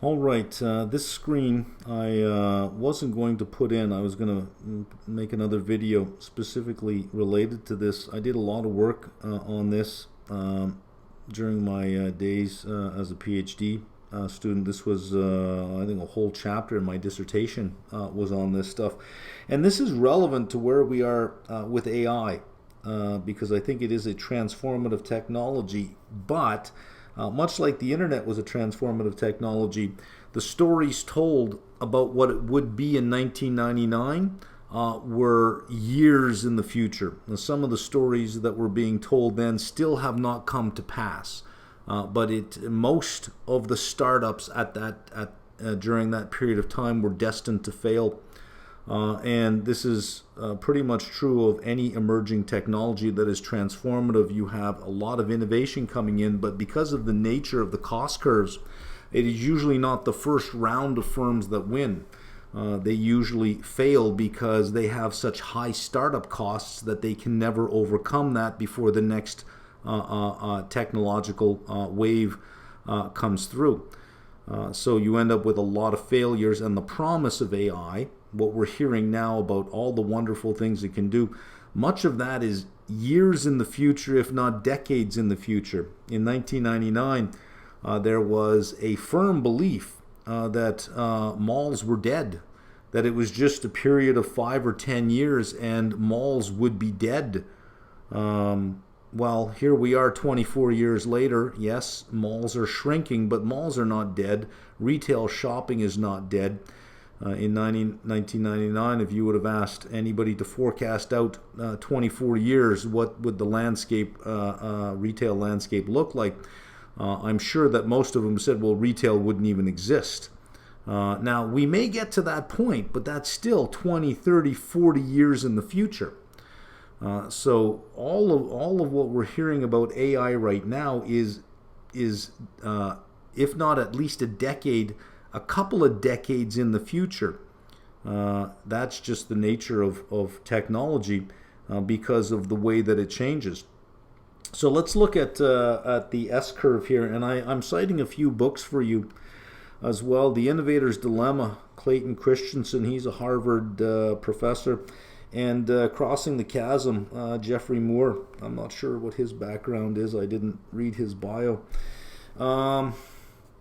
All right, this screen I wasn't going to put in. I was going to make another video specifically related to this. I did a lot of work on this during my days as a PhD student. This was, I think, a whole chapter in my dissertation was on this stuff. And this is relevant to where we are with AI because I think it is a transformative technology, but much like the internet was a transformative technology, the stories told about what it would be in 1999 were years in the future. And some of the stories that were being told then still have not come to pass. But most of the startups during that period of time were destined to fail. And this is pretty much true of any emerging technology that is transformative. You have a lot of innovation coming in, but because of the nature of the cost curves, it is usually not the first round of firms that win. They usually fail because they have such high startup costs that they can never overcome that before the next technological wave comes through. So you end up with a lot of failures, and the promise of AI, what we're hearing now about all the wonderful things it can do, much of that is years in the future, if not decades in the future. In 1999, there was a firm belief that malls were dead, that it was just a period of 5 or 10 years and malls would be dead. Well, here we are 24 years later. Yes, malls are shrinking, but malls are not dead. Retail shopping is not dead. In 1999, if you would have asked anybody to forecast out 24 years, what would the landscape, retail landscape look like? I'm sure that most of them said, well, retail wouldn't even exist. Now, we may get to that point, but that's still 20, 30, 40 years in the future. So all of what we're hearing about AI right now is if not at least a couple of decades in the future. That's just the nature of technology because of the way that it changes. So let's look at the S-curve here, and I'm citing a few books for you as well. The Innovator's Dilemma, Clayton Christensen, he's a Harvard professor, and Crossing the Chasm, Jeffrey Moore. I'm not sure what his background is. I didn't read his bio.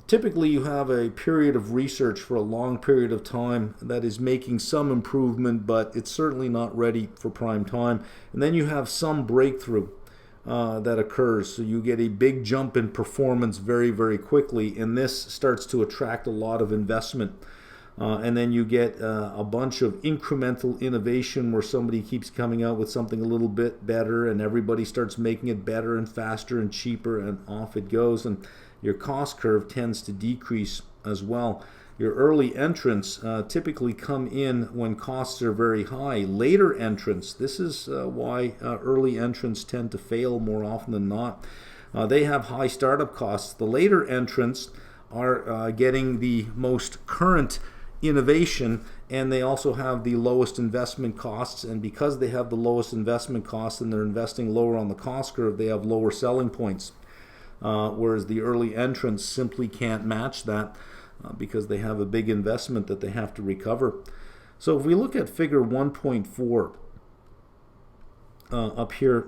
Typically, you have a period of research for a long period of time that is making some improvement, but it's certainly not ready for prime time. And then you have some breakthrough that occurs. So you get a big jump in performance very, very quickly, and this starts to attract a lot of investment. And then you get a bunch of incremental innovation where somebody keeps coming out with something a little bit better, and everybody starts making it better and faster and cheaper, and off it goes. And your cost curve tends to decrease as well. Your early entrants typically come in when costs are very high. Later entrants, this is why early entrants tend to fail more often than not. They have high startup costs. The later entrants are getting the most current innovation, and they also have the lowest investment costs, and because they have the lowest investment costs and they're investing lower on the cost curve, they have lower selling points. Whereas the early entrants simply can't match that because they have a big investment that they have to recover. So if we look at figure 1.4 up here,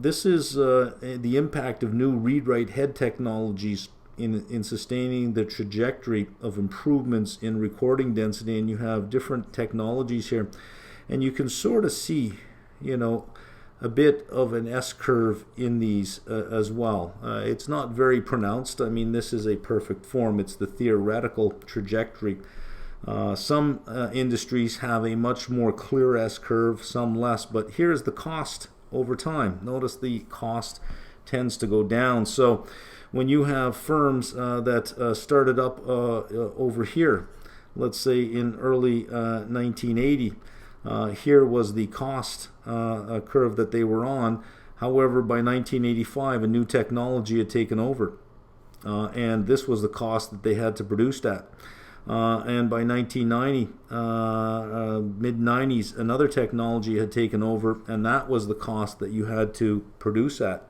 this is the impact of new read-write head technologies in sustaining the trajectory of improvements in recording density. And you have different technologies here, and you can sort of see, a bit of an S-curve in these as well. It's not very pronounced. I mean, this is a perfect form. It's the theoretical trajectory. Some industries have a much more clear S-curve, some less, but here's the cost over time. Notice the cost tends to go down. So when you have firms that started up over here, let's say in early 1980, here was the cost curve that they were on. However, by 1985, a new technology had taken over, and this was the cost that they had to produce that. And by 1990, mid-90s, another technology had taken over, and that was the cost that you had to produce at.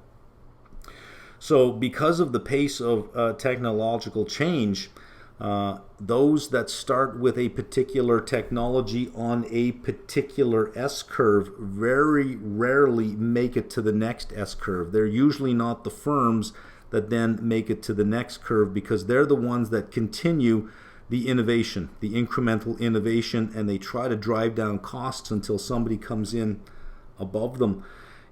So because of the pace of technological change, those that start with a particular technology on a particular S-curve very rarely make it to the next S-curve. They're usually not the firms that then make it to the next curve, because they're the ones that continue the innovation, the incremental innovation, and they try to drive down costs until somebody comes in above them.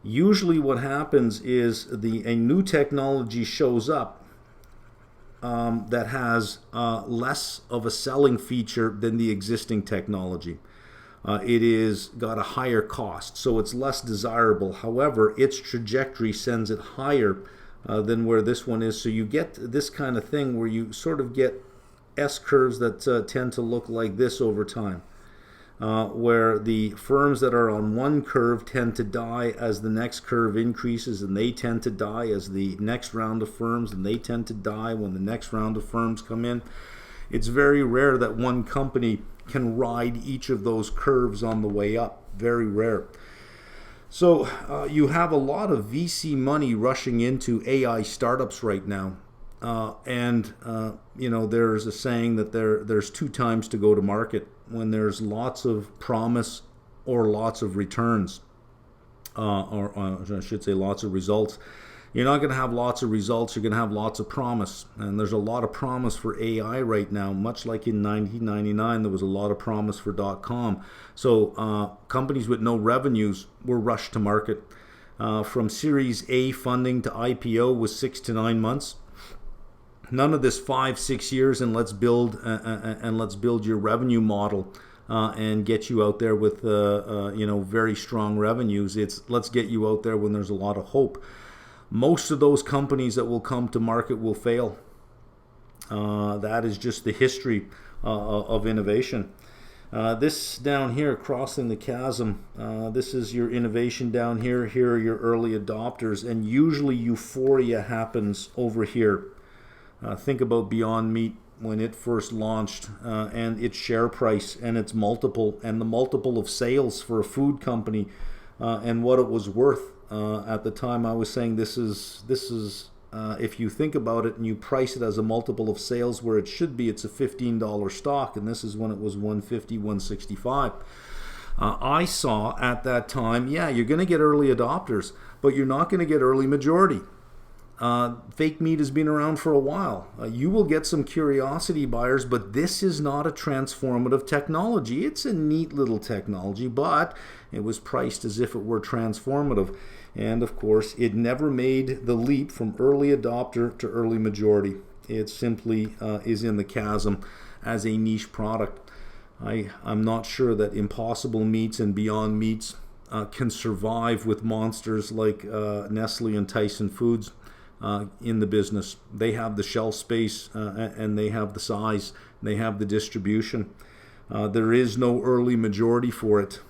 Usually what happens is a new technology shows up that has less of a selling feature than the existing technology. It is got a higher cost, so it's less desirable. However, its trajectory sends it higher than where this one is. So you get this kind of thing where you sort of get S-curves that tend to look like this over time. where the firms that are on one curve tend to die as the next curve increases, and they tend to die as the next round of firms, and they tend to die when the next round of firms come in. It's very rare that one company can ride each of those curves on the way up. Very rare. So you have a lot of VC money rushing into AI startups right now. There's a saying that there's 2 times to go to market: when there's lots of promise or lots of returns, or I should say lots of results. You're not going to have lots of results, you're going to have lots of promise. And there's a lot of promise for AI right now, much like in 1999 there was a lot of promise for .com. So companies with no revenues were rushed to market. From Series A funding to IPO was 6 to 9 months. None of this 5-6 years and let's build your revenue model and get you out there with very strong revenues. It's let's get you out there when there's a lot of hope. Most of those companies that will come to market will fail. That is just the history of innovation. This down here, crossing the chasm, this is your innovation down here. Here are your early adopters, and usually euphoria happens over here. Think about Beyond Meat when it first launched, and its share price and its multiple, and the multiple of sales for a food company, and what it was worth. At the time, I was saying this is if you think about it and you price it as a multiple of sales where it should be, it's a $15 stock, and this is when it was $150, $165. I saw at that time, yeah, you're going to get early adopters, but you're not going to get early majority. Fake meat has been around for a while. You will get some curiosity buyers, but this is not a transformative technology. It's a neat little technology, but it was priced as if it were transformative. And of course, it never made the leap from early adopter to early majority. It simply is in the chasm as a niche product. I'm not sure that Impossible Meats and Beyond Meats can survive with monsters like Nestle and Tyson Foods. In the business. They have the shelf space and they have the size, and they have the distribution. There is no early majority for it.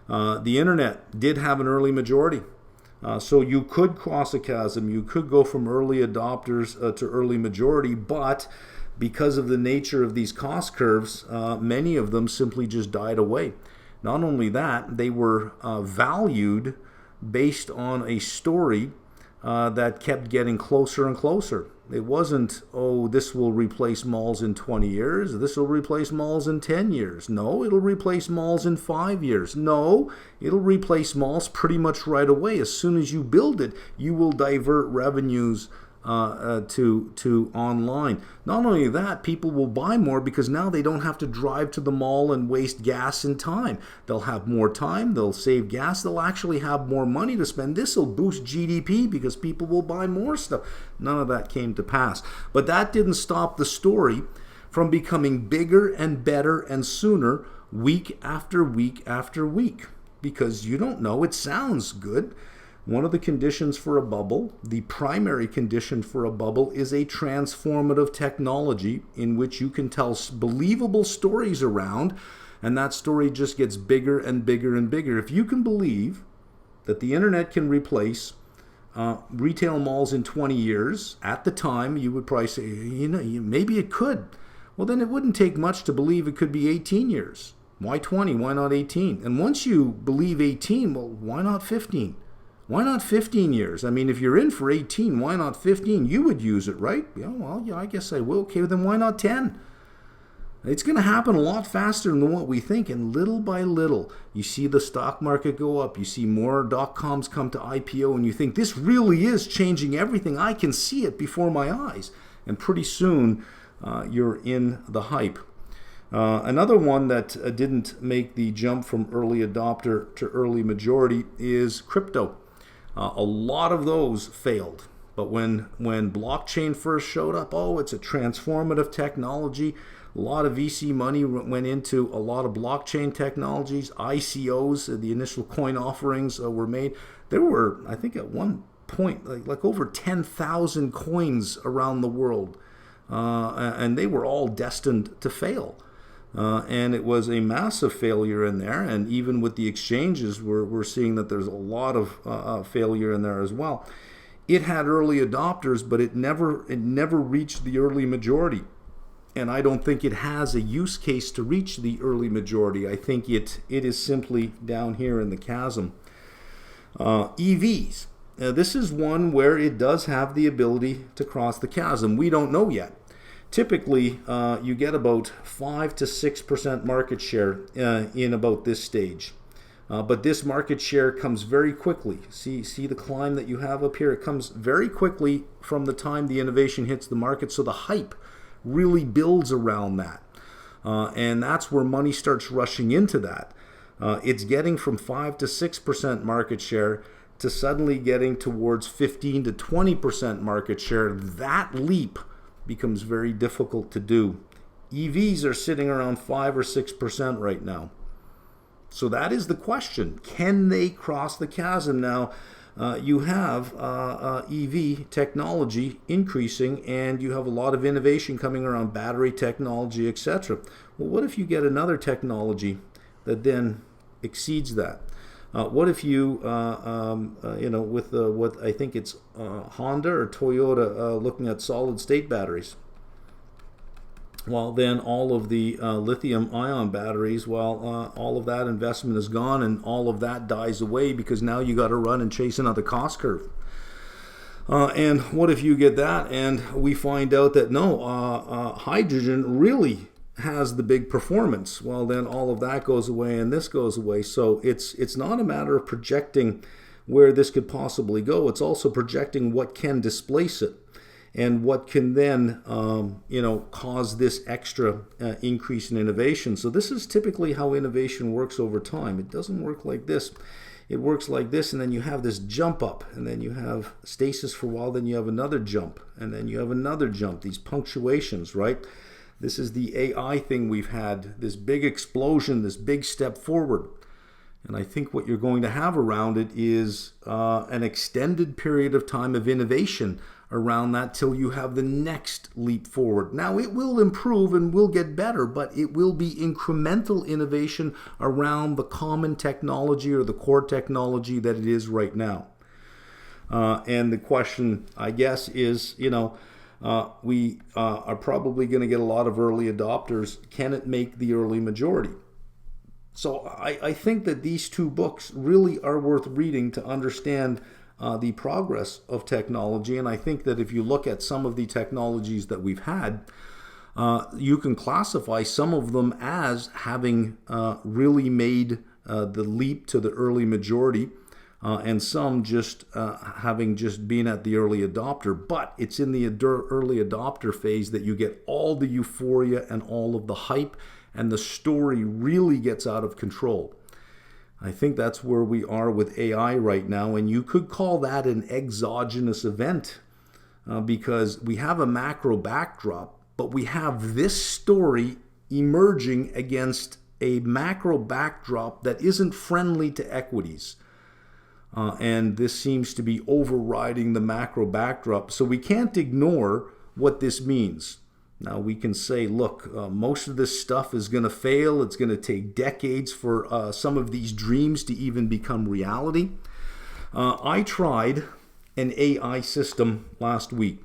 The internet did have an early majority. So you could cross a chasm. You could go from early adopters to early majority, but because of the nature of these cost curves, many of them simply just died away. Not only that, they were valued based on a story that kept getting closer and closer. It wasn't, oh, this will replace malls in 20 years. This will replace malls in 10 years. No, it'll replace malls in 5 years. No, it'll replace malls pretty much right away. As soon as you build it, you will divert revenues to online. Not only that, people will buy more because now they don't have to drive to the mall and waste gas and time. They'll have more time, they'll save gas, they'll actually have more money to spend. This will boost GDP because people will buy more stuff. None of that came to pass. But that didn't stop the story from becoming bigger and better and sooner, week after week after week. Because you don't know, it sounds good. One of the conditions for a bubble, the primary condition for a bubble, is a transformative technology in which you can tell believable stories around, and that story just gets bigger and bigger and bigger. If you can believe that the internet can replace retail malls in 20 years, at the time you would probably say, maybe it could. Well, then it wouldn't take much to believe it could be 18 years. Why 20? Why not 18? And once you believe 18, well, why not 15? Why not 15 years? I mean, if you're in for 18, why not 15? You would use it, right? Yeah, well, yeah, I guess I will. Okay, then why not 10? It's going to happen a lot faster than what we think, and little by little, you see the stock market go up. You see more .coms come to IPO, and you think, this really is changing everything. I can see it before my eyes. And pretty soon, you're in the hype. Another one that didn't make the jump from early adopter to early majority is crypto. A lot of those failed. But when blockchain first showed up, oh, it's a transformative technology. A lot of VC money went into a lot of blockchain technologies. ICOs, the initial coin offerings were made. There were, I think at one point, like over 10,000 coins around the world. And they were all destined to fail. And it was a massive failure in there. And even with the exchanges, we're seeing that there's a lot of failure in there as well. It had early adopters, but it never reached the early majority. And I don't think it has a use case to reach the early majority. I think it is simply down here in the chasm. EVs. This is one where it does have the ability to cross the chasm. We don't know yet. Typically, you get about 5 to 6% market share in about this stage. But this market share comes very quickly. See the climb that you have up here? It comes very quickly from the time the innovation hits the market. So the hype really builds around that. And that's where money starts rushing into that. It's getting from 5 to 6% market share to suddenly getting towards 15 to 20% market share. That leap becomes very difficult to do. EVs are sitting around 5 or 6% right now. So that is the question. Can they cross the chasm? Now, you have EV technology increasing, and you have a lot of innovation coming around battery technology, etc. Well, what if you get another technology that then exceeds that? What if you, with what I think it's Honda or Toyota looking at solid state batteries? Well, then all of the lithium-ion batteries, all of that investment is gone, and all of that dies away because now you got to run and chase another cost curve. And what if you get that, and we find out that no, hydrogen really has the big performance? Well, then all of that goes away, and this goes away. So it's not a matter of projecting where this could possibly go. It's also projecting what can displace it, and what can then cause this extra increase in innovation. So this is typically how innovation works over time. It doesn't work like this. It works like this, and then you have this jump up, and then you have stasis for a while, then you have another jump, and then you have another jump, these punctuations, right? This is the AI thing we've had, this big explosion, this big step forward. And I think what you're going to have around it is an extended period of time of innovation around that till you have the next leap forward. Now, it will improve and will get better, but it will be incremental innovation around the common technology or the core technology that it is right now. And the question, I guess, is, we are probably going to get a lot of early adopters. Can it make the early majority? So I think that these two books really are worth reading to understand the progress of technology. And I think that if you look at some of the technologies that we've had, you can classify some of them as having really made the leap to the early majority, and some just having just been at the early adopter. But it's in the early adopter phase that you get all the euphoria and all of the hype, and the story really gets out of control. I think that's where we are with AI right now, and you could call that an exogenous event because we have a macro backdrop, but we have this story emerging against a macro backdrop that isn't friendly to equities. And this seems to be overriding the macro backdrop. So we can't ignore what this means. Now we can say, look, most of this stuff is going to fail. It's going to take decades for some of these dreams to even become reality. I tried an AI system last week.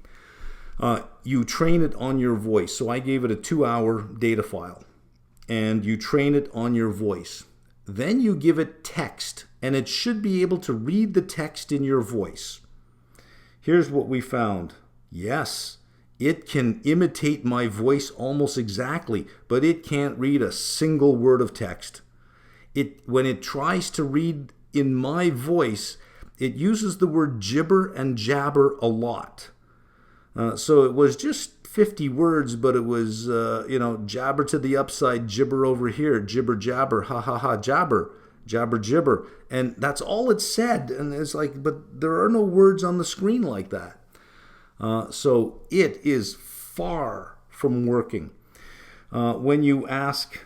You train it on your voice. So I gave it a 2-hour data file, and you train it on your voice. Then you give it text, and it should be able to read the text in your voice. Here's what we found. Yes, it can imitate my voice almost exactly, but it can't read a single word of text. When it tries to read in my voice, it uses the word gibber and jabber a lot. So it was just 50 words, but it was, jabber to the upside, gibber over here, gibber jabber, ha ha ha, jabber, jabber gibber. And that's all it said. And it's like, but there are no words on the screen like that. So it is far from working. When you ask,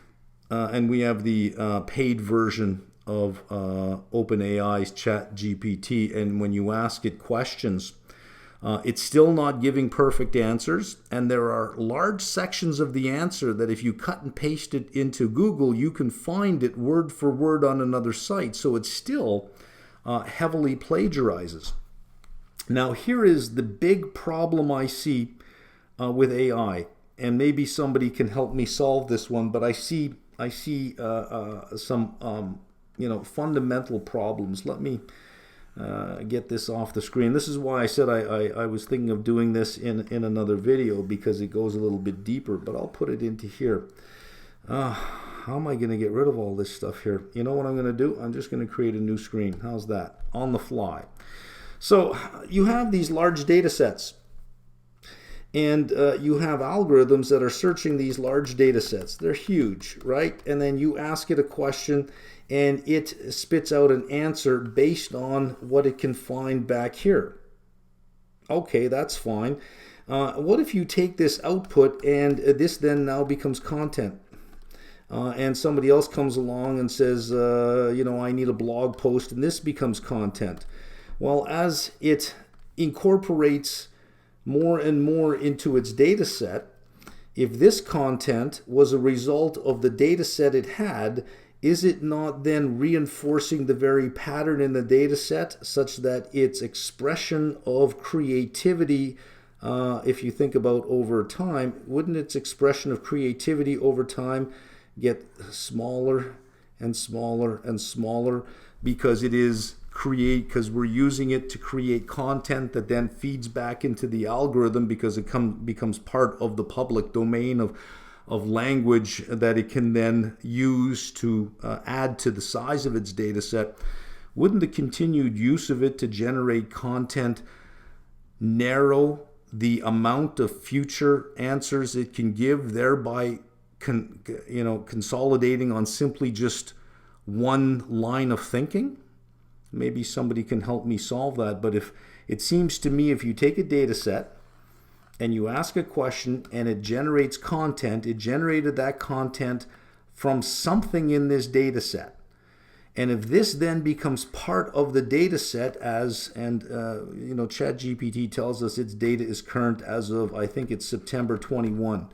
and we have the paid version of OpenAI's ChatGPT, and when you ask it questions, It's still not giving perfect answers, and there are large sections of the answer that if you cut and paste it into Google, you can find it word for word on another site. So it still heavily plagiarizes. Now here is the big problem I see with AI, and maybe somebody can help me solve this one, but I see some fundamental problems. Let me get this off the screen. This is why I said I was thinking of doing this in another video, because it goes a little bit deeper, but I'll put it into here. How am I going to get rid of all this stuff here? You know what I'm going to do? I'm just going to create a new screen. How's that? On the fly. So you have these large data sets, and you have algorithms that are searching these large data sets. They're huge, right? And then you ask it a question, and it spits out an answer based on what it can find back here. Okay, that's fine. What if you take this output and this then now becomes content? And somebody else comes along and says, I need a blog post, and this becomes content. Well, as it incorporates more and more into its data set, if this content was a result of the data set it had, is it not then reinforcing the very pattern in the data set such that its expression of creativity, if you think about over time, wouldn't its expression of creativity over time get smaller and smaller and smaller because because we're using it to create content that then feeds back into the algorithm because it becomes part of the public domain of language that it can then use to add to the size of its data set? Wouldn't the continued use of it to generate content narrow the amount of future answers it can give, thereby consolidating on simply just one line of thinking? Maybe somebody can help me solve that. But if it seems to me, if you take a data set and you ask a question and it generates content, it generated that content from something in this data set. And if this then becomes part of the data set ChatGPT tells us its data is current as of, I think it's September 21.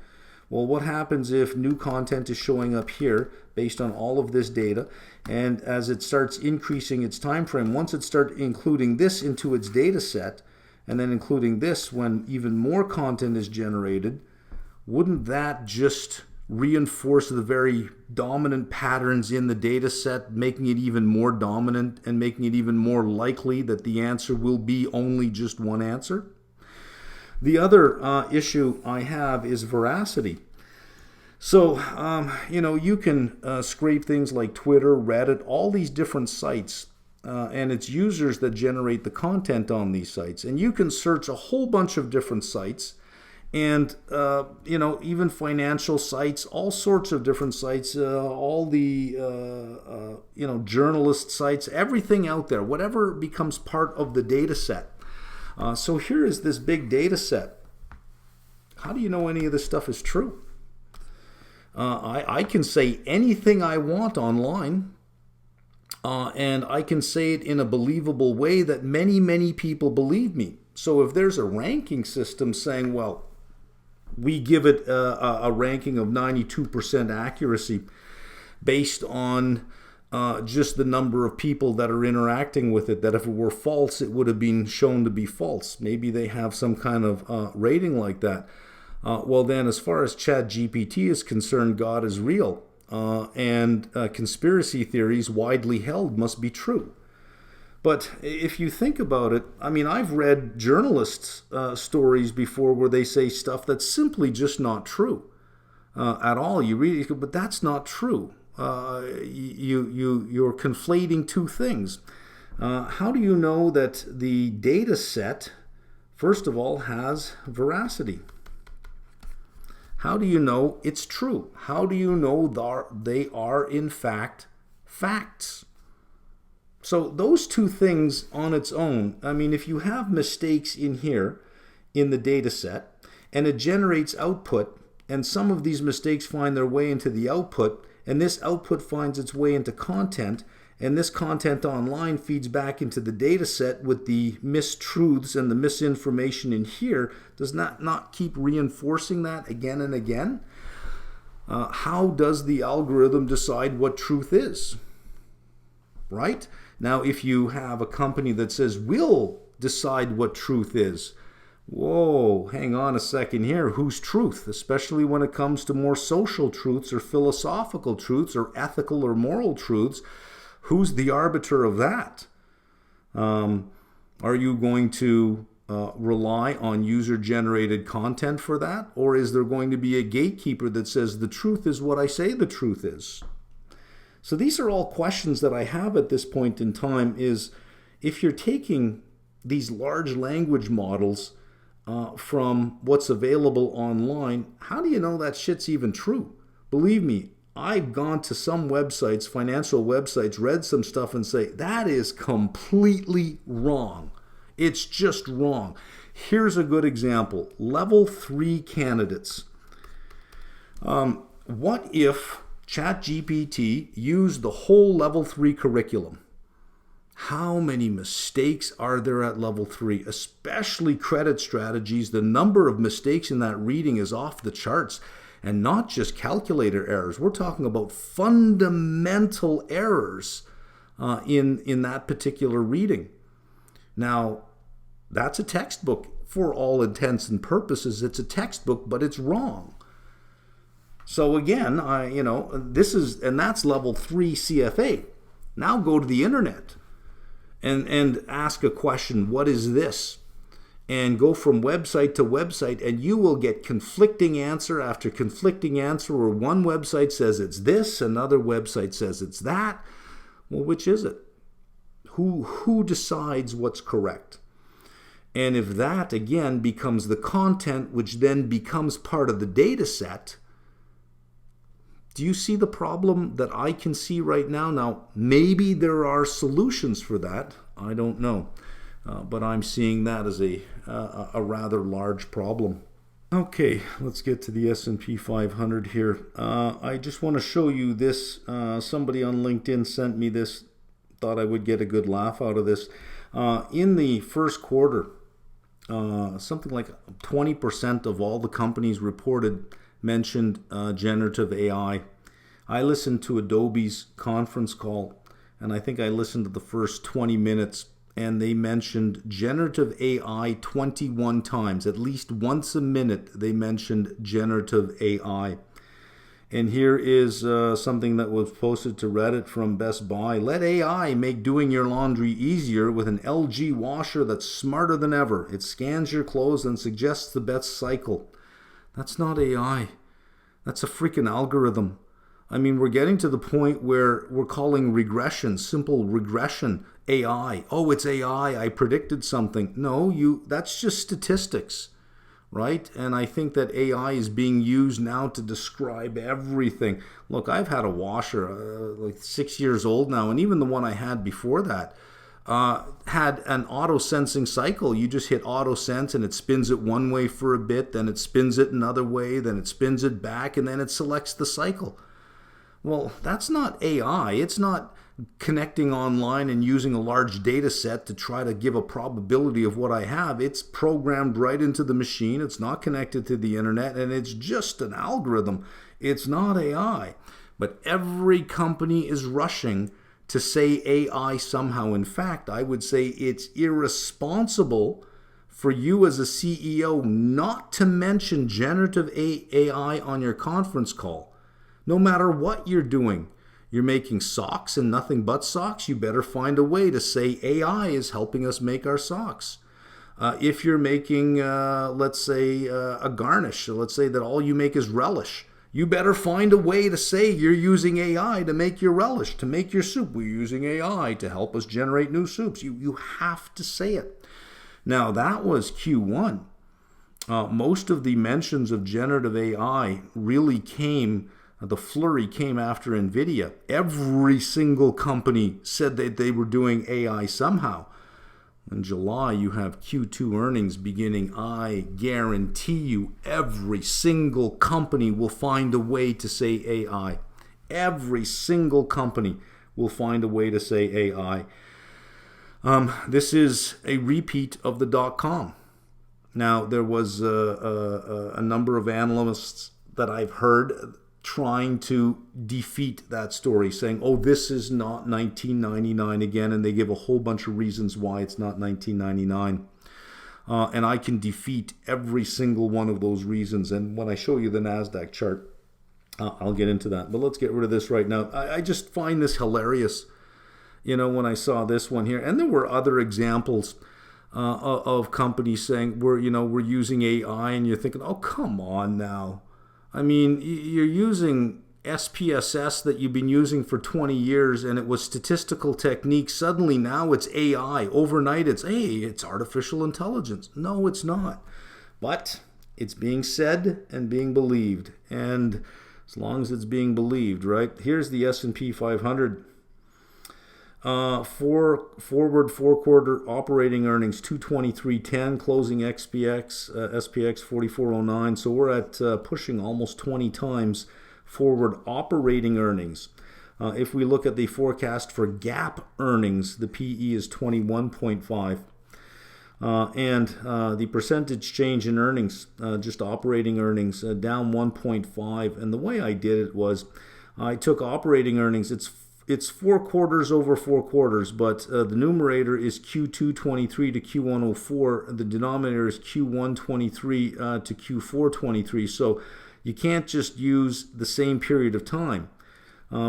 Well, what happens if new content is showing up here based on all of this data, and as it starts increasing its time frame, once it starts including this into its data set, and then including this when even more content is generated, wouldn't that just reinforce the very dominant patterns in the data set, making it even more dominant and making it even more likely that the answer will be only just one answer? The other issue I have is veracity. So, you can scrape things like Twitter, Reddit, all these different sites, and it's users that generate the content on these sites. And you can search a whole bunch of different sites, and, even financial sites, all sorts of different sites, all the, journalist sites, everything out there, whatever becomes part of the data set. So here is this big data set. How do you know any of this stuff is true? I can say anything I want online, and I can say it in a believable way that many, many people believe me. So if there's a ranking system saying, well, we give it a ranking of 92% accuracy based on just the number of people that are interacting with it, that if it were false, it would have been shown to be false. Maybe they have some kind of rating like that. Well, then, as far as ChatGPT is concerned, God is real, and conspiracy theories widely held must be true. But if you think about it, I mean, I've read journalists' stories before where they say stuff that's simply just not true at all. You read it, but that's not true. You're conflating two things. How do you know that the data set, first of all, has veracity? How do you know it's true? How do you know they are in fact facts? So those two things on its own, I mean, if you have mistakes in here in the data set and it generates output, and some of these mistakes find their way into the output, and this output finds its way into content, And this content online feeds back into the data set with the mistruths and the misinformation in here. Does not keep reinforcing that again and again? How does the algorithm decide what truth is? Right? Now, if you have a company that says, we'll decide what truth is, whoa, hang on a second here. Whose truth? Especially when it comes to more social truths or philosophical truths or ethical or moral truths. Who's the arbiter of that? Are you going to rely on user-generated content for that? Or is there going to be a gatekeeper that says the truth is what I say the truth is? So these are all questions that I have at this point in time. Is if you're taking these large language models from what's available online, how do you know that shit's even true? Believe me, I've gone to some websites, financial websites, read some stuff and say, that is completely wrong. It's just wrong. Here's a good example. Level 3 candidates. What if ChatGPT used the whole level 3 curriculum? How many mistakes are there at level 3, especially credit strategies? The number of mistakes in that reading is off the charts. And not just calculator errors. We're talking about fundamental errors in that particular reading. Now, that's a textbook for all intents and purposes. It's a textbook, but it's wrong. So again, that's level 3 CFA. Now go to the internet and ask a question. What is this? And go from website to website, and you will get conflicting answer after conflicting answer, where one website says it's this, another website says it's that. Well, which is it? Who decides what's correct? And if that, again, becomes the content, which then becomes part of the data set, do you see the problem that I can see right now? Now, maybe there are solutions for that. I don't know. But I'm seeing that as a rather large problem. Okay, let's get to the S&P 500 here. I just want to show you this. Somebody on LinkedIn sent me this. Thought I would get a good laugh out of this. In the first quarter, something like 20% of all the companies reported mentioned generative AI. I listened to Adobe's conference call, and I think I listened to the first 20 minutes. And they mentioned generative AI 21 times. At least once a minute, they mentioned generative AI. And here is something that was posted to Reddit from Best Buy. Let AI make doing your laundry easier with an LG washer that's smarter than ever. It scans your clothes and suggests the best cycle. That's not AI. That's a freaking algorithm. I mean, we're getting to the point where we're calling regression, simple regression, AI. Oh, it's AI. I predicted something. No, that's just statistics, right? And I think that AI is being used now to describe everything. Look, I've had a washer, like 6 years old now, and even the one I had before that had an auto-sensing cycle. You just hit auto-sense and it spins it one way for a bit, then it spins it another way, then it spins it back, and then it selects the cycle. Well, that's not AI. It's not connecting online and using a large data set to try to give a probability of what I have. It's programmed right into the machine. It's not connected to the internet, and it's just an algorithm. It's not AI. But every company is rushing to say AI somehow. In fact, I would say it's irresponsible for you as a CEO not to mention generative AI on your conference call. No matter what you're doing, you're making socks and nothing but socks, you better find a way to say AI is helping us make our socks. If you're making, let's say, a garnish, so let's say that all you make is relish, you better find a way to say you're using AI to make your relish, to make your soup. We're using AI to help us generate new soups. You have to say it. Now, that was Q1. Most of the mentions of generative AI really came... The flurry came after NVIDIA. Every single company said that they were doing AI somehow. In July, you have Q2 earnings beginning. I guarantee you every single company will find a way to say AI. Every single company will find a way to say AI. This is a repeat of the .com. Now, there was a number of analysts that I've heard trying to defeat that story, saying, oh, this is not 1999 again, and they give a whole bunch of reasons why it's not 1999. And I can defeat every single one of those reasons. And when I show you the Nasdaq chart, I'll get into that. But let's get rid of this right now. I just find this hilarious, when I saw this one here. And there were other examples of companies saying, we're using AI, and you're thinking, oh, come on now. I mean, you're using SPSS that you've been using for 20 years, and it was statistical techniques. Suddenly now it's AI. Overnight it's artificial intelligence. No, it's not. But it's being said and being believed. And as long as it's being believed, right? Here's the S&P 500. Forward 4-quarter operating earnings 223.10, closing SPX 4409. So we're at pushing almost 20 times forward operating earnings. If we look at the forecast for GAAP earnings, the PE is 21.5. And the percentage change in earnings, just operating earnings, down 1.5. And the way I did it was I took operating earnings. It's 4 quarters over 4 quarters, but the numerator is Q2 23 to Q1 04. The denominator is Q1 23 to Q4 23. So you can't just use the same period of time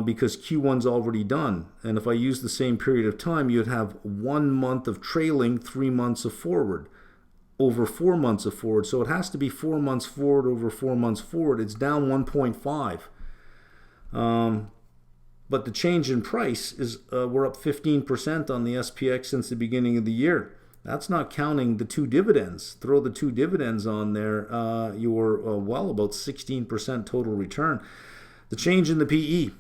because Q1's already done. And if I use the same period of time, you'd have 1 month of trailing, 3 months of forward, over 4 months of forward. So it has to be 4 months forward over 4 months forward. It's down 1.5. But the change in price is we're up 15% on the SPX since the beginning of the year. That's not counting the 2 dividends. Throw the 2 dividends on there, you're well about 16% total return. The change in the PE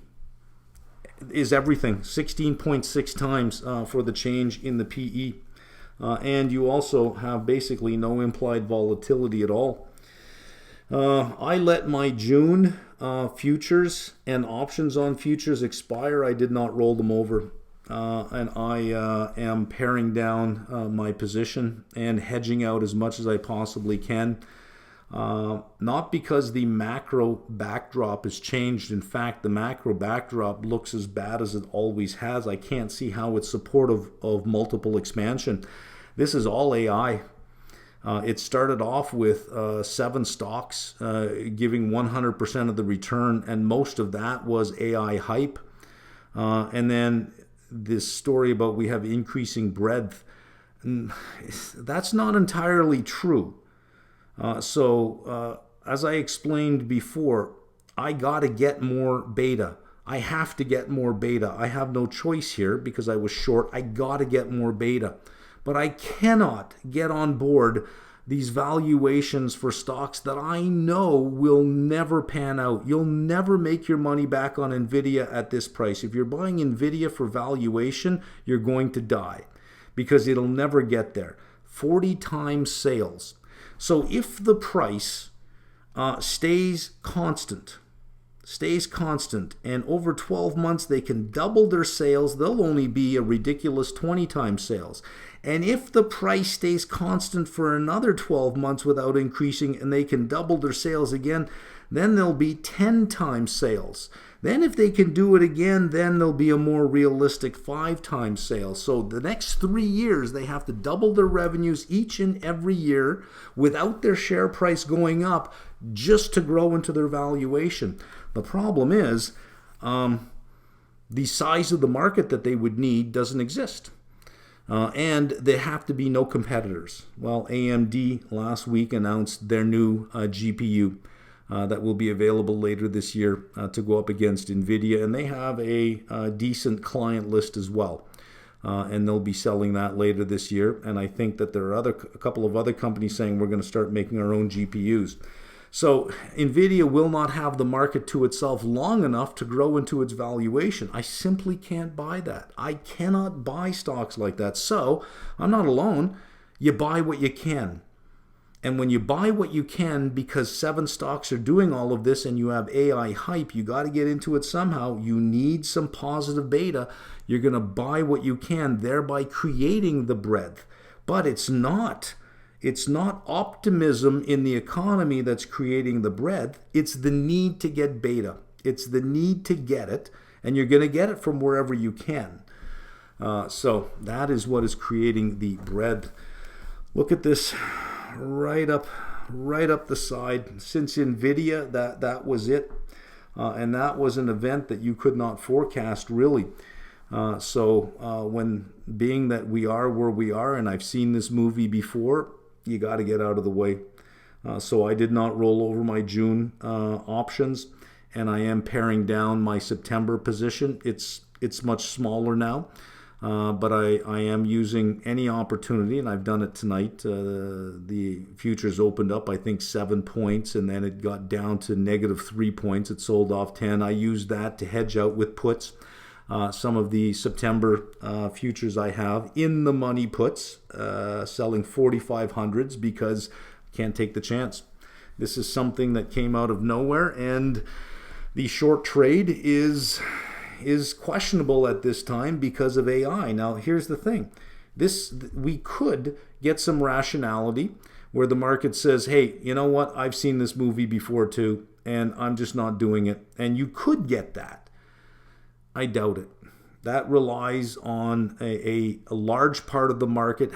is everything, 16.6 times for the change in the PE. And you also have basically no implied volatility at all. I let my June futures and options on futures expire. I did not roll them over. And I am paring down my position and hedging out as much as I possibly can. Not because the macro backdrop has changed. In fact, the macro backdrop looks as bad as it always has. I can't see how it's supportive of multiple expansion. This is all AI. It started off with 7 stocks giving 100% of the return, and most of that was AI hype. And then this story about we have increasing breadth, that's not entirely true. So as I explained before, I got to get more beta. I have to get more beta. I have no choice here because I was short. I got to get more beta. But I cannot get on board these valuations for stocks that I know will never pan out. You'll never make your money back on NVIDIA at this price. If you're buying NVIDIA for valuation, you're going to die because it'll never get there. 40 times sales. So if the price stays constant, and over 12 months they can double their sales, they'll only be a ridiculous 20 times sales. And if the price stays constant for another 12 months without increasing and they can double their sales again, then they'll be 10 times sales. Then if they can do it again, then there'll be a more realistic 5 times sales. So the next 3 years, they have to double their revenues each and every year without their share price going up just to grow into their valuation. The problem is the size of the market that they would need doesn't exist. And there have to be no competitors. Well, AMD last week announced their new GPU that will be available later this year to go up against NVIDIA. And they have a decent client list as well. And they'll be selling that later this year. And I think that there are a couple of other companies saying we're going to start making our own GPUs. So NVIDIA will not have the market to itself long enough to grow into its valuation. I simply can't buy that. I cannot buy stocks like that. So I'm not alone. You buy what you can. And when you buy what you can because 7 stocks are doing all of this and you have AI hype, you got to get into it somehow. You need some positive beta. You're going to buy what you can, thereby creating the breadth. But it's not optimism in the economy that's creating the breadth. It's the need to get beta. It's the need to get it, and you're going to get it from wherever you can. So that is what is creating the breadth. Look at this. Right up the side. Since NVIDIA, that was it. And that was an event that you could not forecast, really. When being that we are where we are, and I've seen this movie before, you got to get out of the way. So I did not roll over my June options, and I am paring down my September position. It's much smaller now. But I am using any opportunity, and I've done it tonight. The futures opened up, I think, 7 points, and then it got down to -3 points. It sold off 10. I used that to hedge out with puts. Some of the September futures I have in the money puts, selling 4500s because I can't take the chance. This is something that came out of nowhere, and the short trade is questionable at this time because of AI. Now, here's the thing. We could get some rationality where the market says, hey, you know what? I've seen this movie before too, and I'm just not doing it. And you could get that. I doubt it. That relies on a large part of the market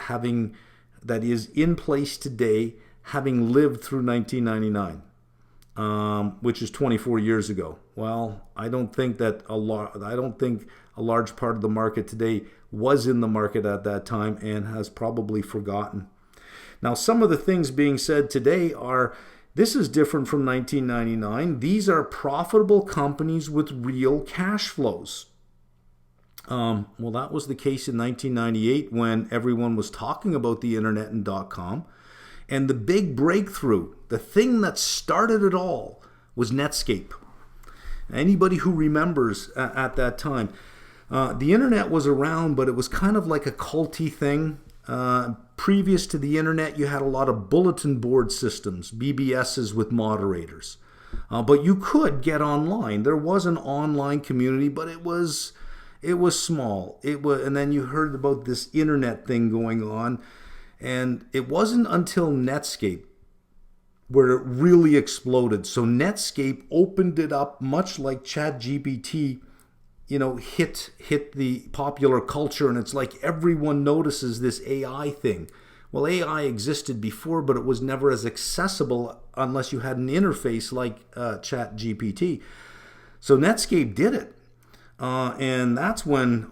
that is in place today, having lived through 1999. Which is 24 years ago. Well, I don't think a large part of the market today was in the market at that time and has probably forgotten. Now, some of the things being said today are, this is different from 1999. These are profitable companies with real cash flows. Well, that was the case in 1998 when everyone was talking about the internet and .com. And the big breakthrough, the thing that started it all, was Netscape. Anybody who remembers at that time, the internet was around, but it was kind of like a culty thing. Previous to the internet, you had a lot of bulletin board systems, BBSs with moderators. But you could get online. There was an online community, but it was small. And then you heard about this internet thing going on. And it wasn't until Netscape where it really exploded. So Netscape opened it up, much like ChatGPT, hit the popular culture, and it's like everyone notices this AI thing. Well, AI existed before, but it was never as accessible unless you had an interface like ChatGPT. So Netscape did it. And that's when,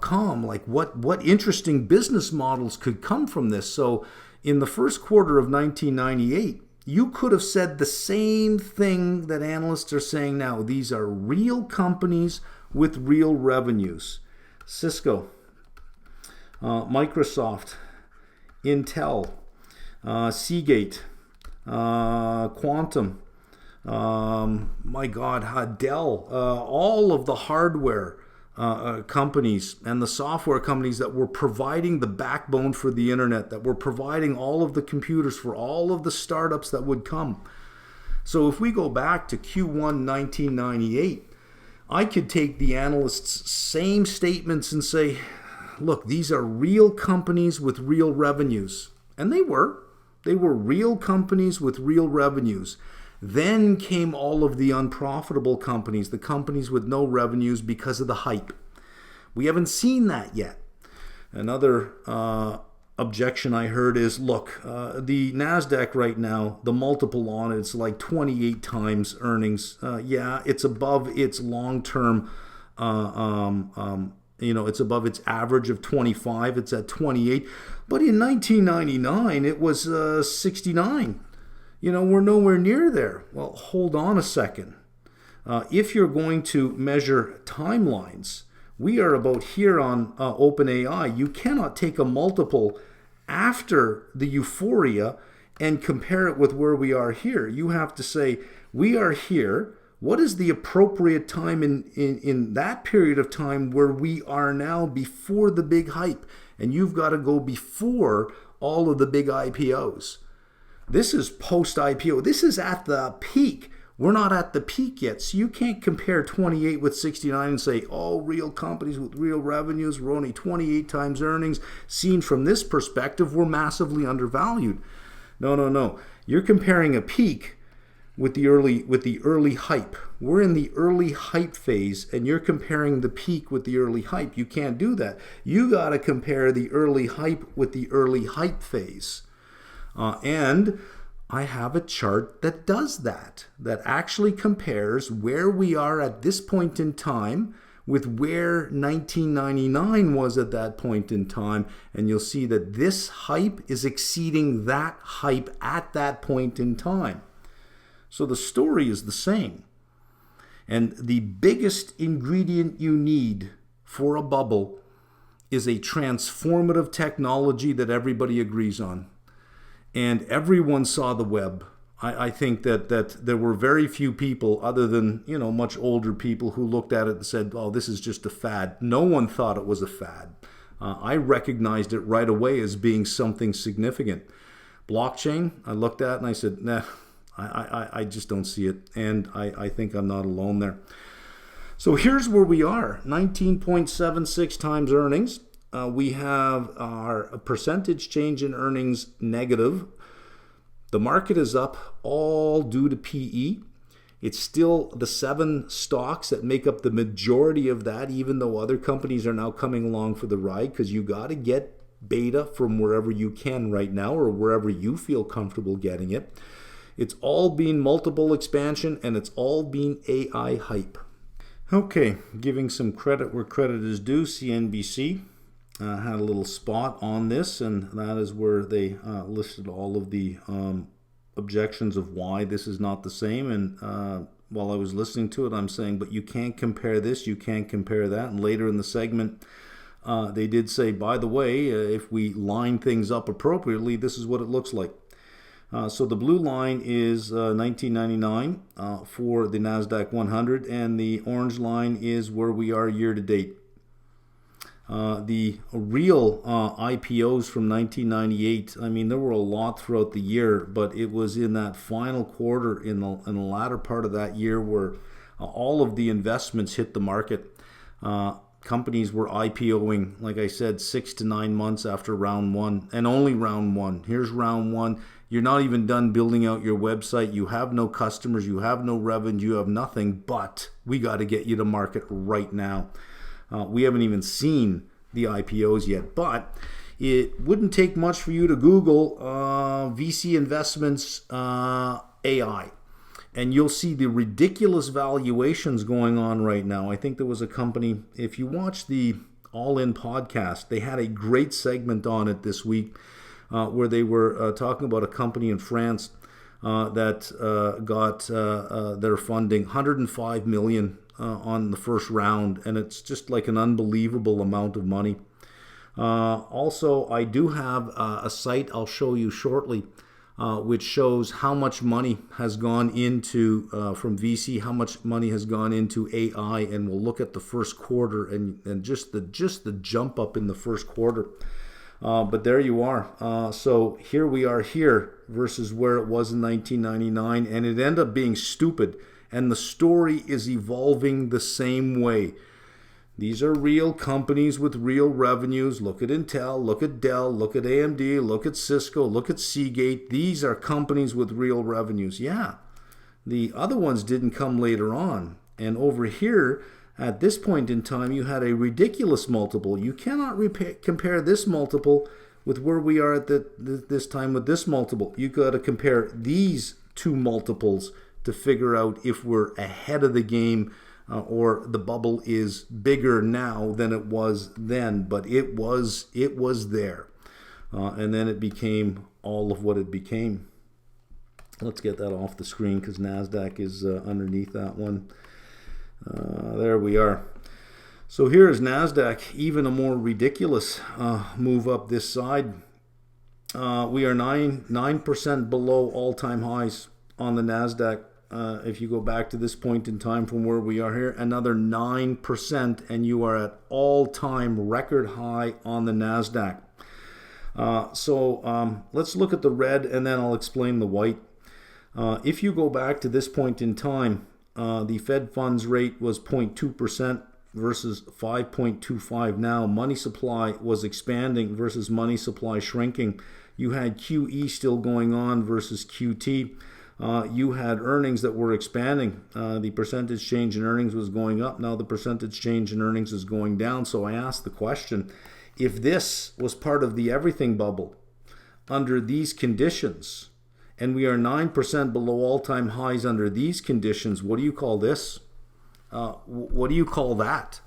.com, like what interesting business models could come from this. So in the first quarter of 1998, you could have said the same thing that analysts are saying now. These are real companies with real revenues. Cisco, Microsoft, Intel, Seagate, Quantum, Dell, all of the hardware companies and the software companies that were providing the backbone for the internet, that were providing all of the computers for all of the startups that would come. So if we go back to Q1 1998, I could take the analysts' same statements and say, look, these are real companies with real revenues. And they were. They were real companies with real revenues. Then came all of the unprofitable companies, the companies with no revenues because of the hype. We haven't seen that yet. Another objection I heard is, look, the Nasdaq right now, the multiple on it's like 28 times earnings. Yeah, it's above its long-term, it's above its average of 25. It's at 28. But in 1999, it was 69. We're nowhere near there. Well, hold on a second. If you're going to measure timelines, we are about here on OpenAI. You cannot take a multiple after the euphoria and compare it with where we are here. You have to say, we are here. What is the appropriate time in that period of time where we are now before the big hype? And you've got to go before all of the big IPOs. This is post-IPO. This is at the peak. We're not at the peak yet, so you can't compare 28 with 69 and say, oh, real companies with real revenues were only 28 times earnings. Seen from this perspective, we're massively undervalued. No. You're comparing a peak with the early hype. We're in the early hype phase, and you're comparing the peak with the early hype. You can't do that. You got to compare the early hype with the early hype phase. And I have a chart that does that actually compares where we are at this point in time with where 1999 was at that point in time, and you'll see that this hype is exceeding that hype at that point in time. So the story is the same. And the biggest ingredient you need for a bubble is a transformative technology that everybody agrees on. And everyone saw the web. I think that there were very few people other than, much older people who looked at it and said, oh, this is just a fad. No one thought it was a fad. I recognized it right away as being something significant. Blockchain, I looked at and I said, nah, I just don't see it. And I think I'm not alone there. So here's where we are, 19.76 times earnings. We have our percentage change in earnings negative. The market is up all due to PE. It's still the 7 stocks that make up the majority of that, even though other companies are now coming along for the ride, because you got to get beta from wherever you can right now or wherever you feel comfortable getting it. It's all been multiple expansion, and it's all been AI hype. Okay, giving some credit where credit is due, CNBC. Had a little spot on this, and that is where they listed all of the objections of why this is not the same. And while I was listening to it, I'm saying, but you can't compare this, you can't compare that. And later in the segment, they did say, by the way, if we line things up appropriately, this is what it looks like. So the blue line is 1999 for the Nasdaq 100, and the orange line is where we are year to date. The real IPOs from 1998, I mean, there were a lot throughout the year, but it was in that final quarter, in the latter part of that year, where all of the investments hit the market. Companies were IPOing, like I said, 6 to 9 months after round one, and only round one. Here's round one. You're not even done building out your website. You have no customers. You have no revenue. You have nothing, but we got to get you to market right now. We haven't even seen the IPOs yet, but it wouldn't take much for you to Google VC investments AI, and you'll see the ridiculous valuations going on right now. I think there was a company, if you watch the All In podcast, they had a great segment on it this week where they were talking about a company in France that got their funding, 105 million on the first round, and it's just like an unbelievable amount of money. Also, I do have a site I'll show you shortly which shows how much money has gone into, from VC, how much money has gone into AI, and we'll look at the first quarter and just the jump up in the first quarter. But there you are. So here we are here versus where it was in 1999, and it ended up being stupid. And the story is evolving the same way. These are real companies with real revenues. Look at Intel, look at Dell, look at AMD, look at Cisco, look at Seagate. These are companies with real revenues. Yeah, the other ones didn't come later on. And over here, at this point in time, you had a ridiculous multiple. You cannot compare this multiple with where we are at this time with this multiple. You got to compare these two multiples to figure out if we're ahead of the game or the bubble is bigger now than it was then. But it was there, and then it became all of what it became. Let's get that off the screen because Nasdaq is underneath that one. There we are. So here's Nasdaq, even a more ridiculous move up this side. We are 9% below all-time highs on the Nasdaq. If you go back to this point in time from where we are here, another 9%, and you are at all-time record high on the Nasdaq. Let's look at the red and then I'll explain the white. If you go back to this point in time, the Fed funds rate was 0.2% versus 5.25 now. Money supply was expanding versus money supply shrinking. You had QE still going on versus QT. You had earnings that were expanding. The percentage change in earnings was going up. Now the percentage change in earnings is going down. So I asked the question, if this was part of the everything bubble under these conditions, and we are 9% below all-time highs under these conditions, what do you call this? What do you call that?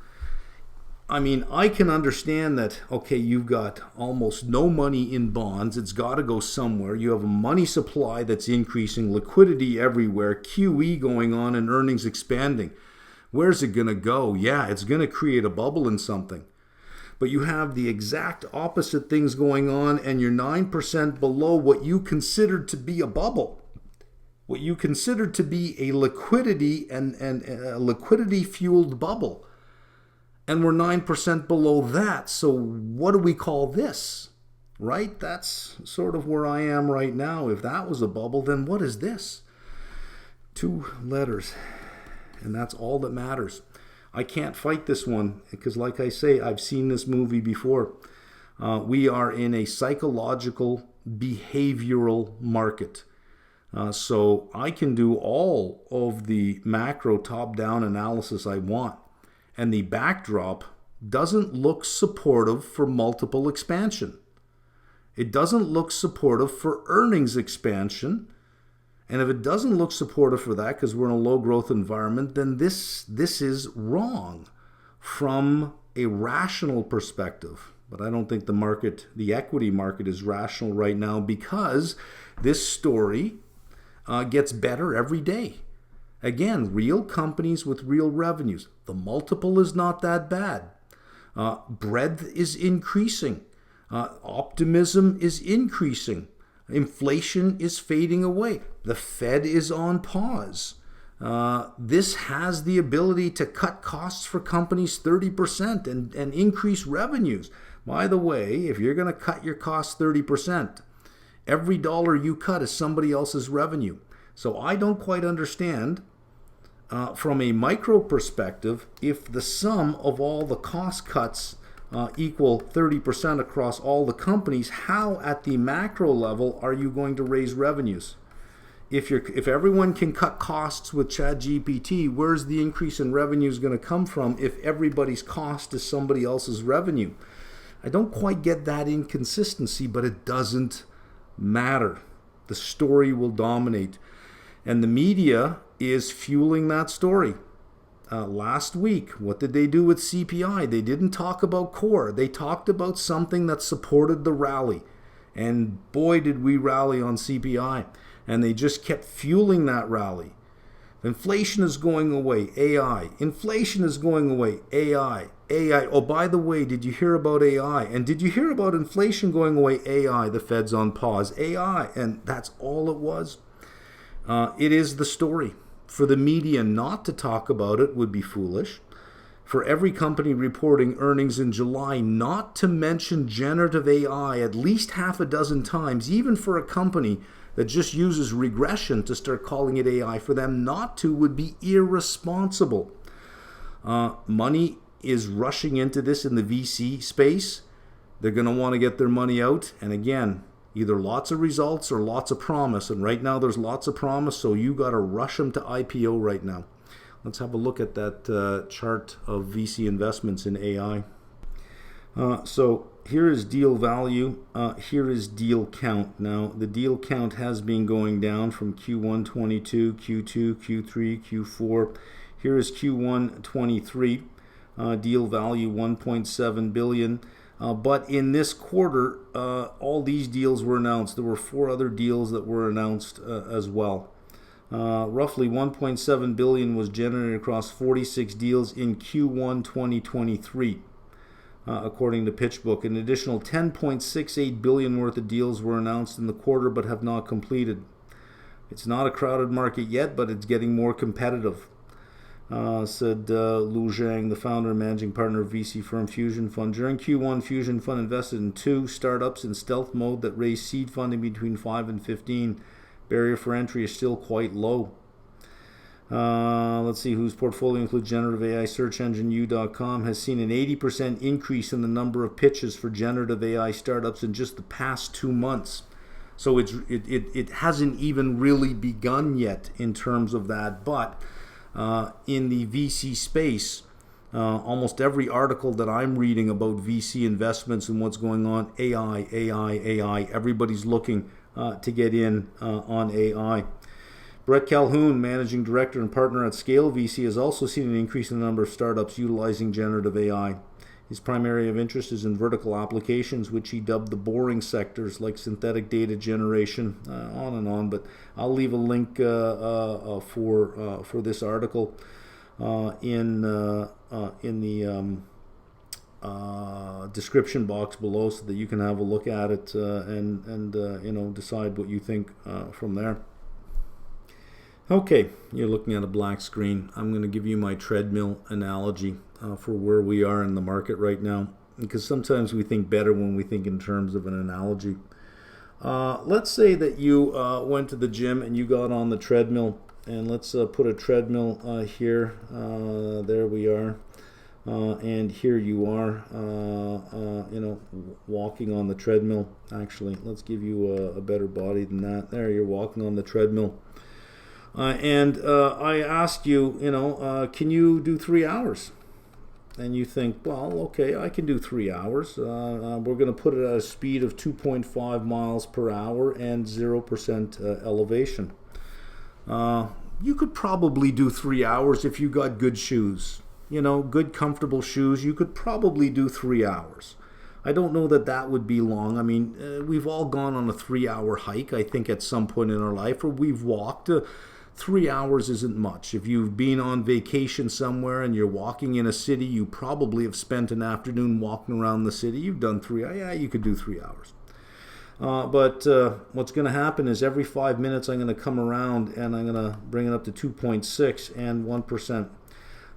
I mean, I can understand that, okay, you've got almost no money in bonds. It's got to go somewhere. You have a money supply that's increasing, liquidity everywhere, QE going on, and earnings expanding. Where's it going to go? Yeah, it's going to create a bubble in something. But you have the exact opposite things going on, and you're 9% below what you considered to be a bubble, what you considered to be a liquidity and a liquidity-fueled bubble. And we're 9% below that. So what do we call this? Right? That's sort of where I am right now. If that was a bubble, then what is this? 2 letters. And that's all that matters. I can't fight this one because, like I say, I've seen this movie before. We are in a psychological, behavioral market. So I can do all of the macro top-down analysis I want. And the backdrop doesn't look supportive for multiple expansion. It doesn't look supportive for earnings expansion. And if it doesn't look supportive for that because we're in a low growth environment, then this is wrong from a rational perspective. But I don't think the equity market is rational right now because this story gets better every day. Again, real companies with real revenues. The multiple is not that bad. Breadth is increasing. Optimism is increasing. Inflation is fading away. The Fed is on pause. This has the ability to cut costs for companies 30% and increase revenues. By the way, if you're going to cut your costs 30%, every dollar you cut is somebody else's revenue. So I don't quite understand from a micro perspective, if the sum of all the cost cuts equal 30% across all the companies, how at the macro level are you going to raise revenues? If everyone can cut costs with ChatGPT, where's the increase in revenues going to come from if everybody's cost is somebody else's revenue? I don't quite get that inconsistency, but it doesn't matter. The story will dominate. And the media is fueling that story. Last week, what did they do with CPI? They didn't talk about core. They talked about something that supported the rally. And boy, did we rally on CPI. And they just kept fueling that rally. Inflation is going away. AI. Inflation is going away. AI. AI. Oh, by the way, did you hear about AI? And did you hear about inflation going away? AI. The Fed's on pause. AI. And that's all it was. It is the story. For the media not to talk about it would be foolish. For every company reporting earnings in July not to mention generative AI at least half a dozen times, even for a company that just uses regression to start calling it AI, for them not to would be irresponsible. Money is rushing into this in the VC space. They're going to want to get their money out. And again, either lots of results or lots of promise. And right now there's lots of promise, so you got to rush them to IPO right now. Let's have a look at that chart of VC investments in AI. So here is deal value. Here is deal count. Now, the deal count has been going down from Q1 22, Q2, Q3, Q4. Here is Q1 23. Deal value 1.7 billion. But in this quarter, all these deals were announced. There were 4 other deals that were announced as well. Roughly 1.7 billion was generated across 46 deals in Q1 2023, according to PitchBook. An additional 10.68 billion worth of deals were announced in the quarter but have not completed. It's not a crowded market yet, but it's getting more competitive. said Lu Zhang, the founder and managing partner of VC firm Fusion Fund. During Q1, Fusion Fund invested in 2 startups in stealth mode that raised seed funding between 5 and 15. Barrier for entry is still quite low. Let's see, whose portfolio includes generative AI search engine U.com has seen an 80% increase in the number of pitches for generative AI startups in just the past 2 months. So it hasn't even really begun yet in terms of that. But in the VC space, almost every article that I'm reading about VC investments and what's going on, AI, everybody's looking to get in on AI. Brett Calhoun, managing director and partner at Scale VC, has also seen an increase in the number of startups utilizing generative AI. His primary area of interest is in vertical applications, which he dubbed the boring sectors, like synthetic data generation, on and on. But I'll leave a link for this article in the description box below, so that you can have a look at it and decide what you think from there. Okay, you're looking at a black screen. I'm going to give you my treadmill analogy for where we are in the market right now, because sometimes we think better when we think in terms of an analogy. Let's say that you went to the gym and you got on the treadmill, and let's put a treadmill here. There we are. And here you are, walking on the treadmill. Actually, let's give you a better body than that. There, you're walking on the treadmill. And I asked you, can you do 3 hours? And you think, well, okay, I can do 3 hours. We're going to put it at a speed of 2.5 miles per hour and 0% elevation. You could probably do 3 hours if you got good shoes. Good comfortable shoes. You could probably do 3 hours. I don't know that would be long. I mean, we've all gone on a 3-hour hike, I think, at some point in our life, or we've walked. 3 hours isn't much. If you've been on vacation somewhere and you're walking in a city, you probably have spent an afternoon walking around the city. You've done 3 hours. Yeah, you could do 3 hours. But what's going to happen is every 5 minutes I'm going to come around and I'm going to bring it up to 2.6 and 1%.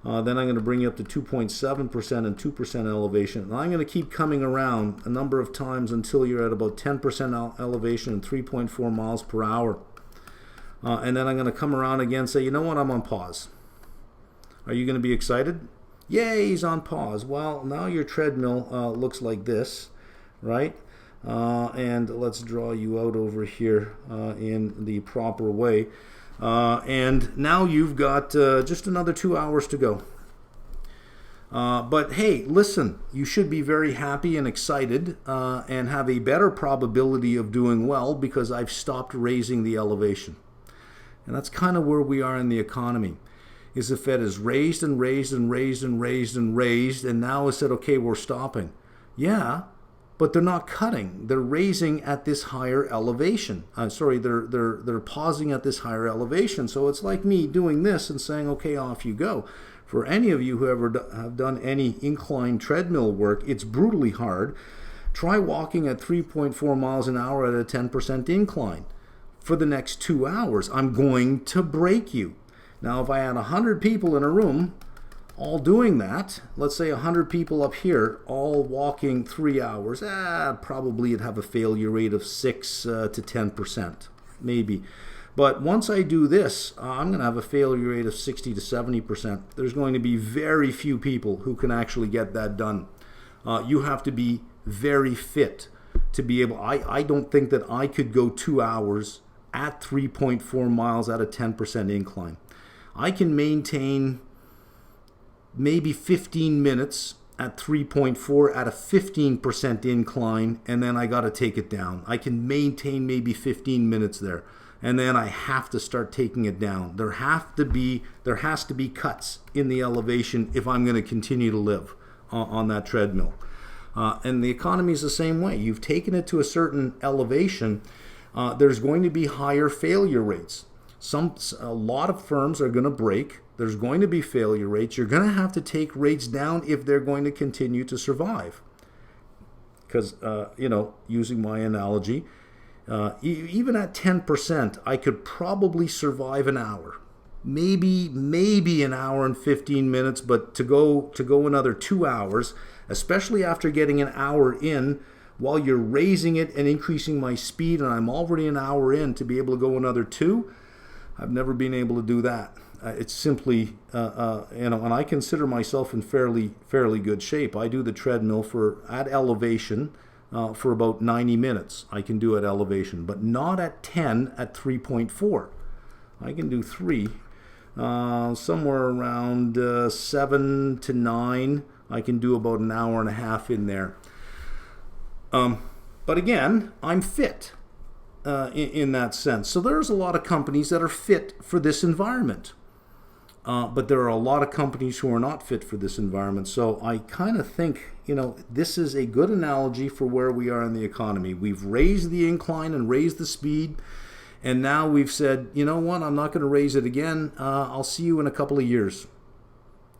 Then I'm going to bring you up to 2.7% and 2% elevation. And I'm going to keep coming around a number of times until you're at about 10% elevation and 3.4 miles per hour. And then I'm going to come around again and say, you know what, I'm on pause. Are you going to be excited? Yay, he's on pause. Well, now your treadmill looks like this, right? And let's draw you out over here in the proper way. And now you've got just another 2 hours to go. But hey, listen, you should be very happy and excited and have a better probability of doing well because I've stopped raising the elevation. And that's kind of where we are in the economy. Is the Fed has raised and raised and raised and raised and raised, and now has said, okay, we're stopping. Yeah, but they're not cutting. They're raising at this higher elevation. They're pausing at this higher elevation. So it's like me doing this and saying, okay, off you go. For any of you who ever have done any incline treadmill work, it's brutally hard. Try walking at 3.4 miles an hour at a 10% incline. For the next 2 hours, I'm going to break you. Now, if I had 100 people in a room all doing that, let's say 100 people up here all walking 3 hours, probably you'd have a failure rate of 6 to 10%, maybe. But once I do this, I'm going to have a failure rate of 60 to 70%. There's going to be very few people who can actually get that done. You have to be very fit to be able. I don't think that I could go 2 hours at 3.4 miles at a 10% incline. I can maintain maybe 15 minutes at 3.4 at a 15% incline, and then I got to take it down. I can maintain maybe 15 minutes there, and then I have to start taking it down. There has to be cuts in the elevation if I'm going to continue to live on that treadmill. And the economy is the same way. You've taken it to a certain elevation. There's going to be higher failure rates. A lot of firms are going to break. There's going to be failure rates. You're going to have to take rates down if they're going to continue to survive. Because, using my analogy, even at 10%, I could probably survive an hour. maybe an hour and 15 minutes, but to go another 2 hours, especially after getting an hour in, while you're raising it and increasing my speed, and I'm already an hour in, to be able to go another 2, I've never been able to do that. It's simply, and I consider myself in fairly good shape. I do the treadmill at elevation for about 90 minutes. I can do at elevation, but not at 10 at 3.4. I can do 3. Somewhere around 7 to 9. I can do about an hour and a half in there. But again, I'm fit in that sense. So there's a lot of companies that are fit for this environment. But there are a lot of companies who are not fit for this environment. So I kind of think, this is a good analogy for where we are in the economy. We've raised the incline and raised the speed. And now we've said, you know what, I'm not going to raise it again. I'll see you in a couple of years.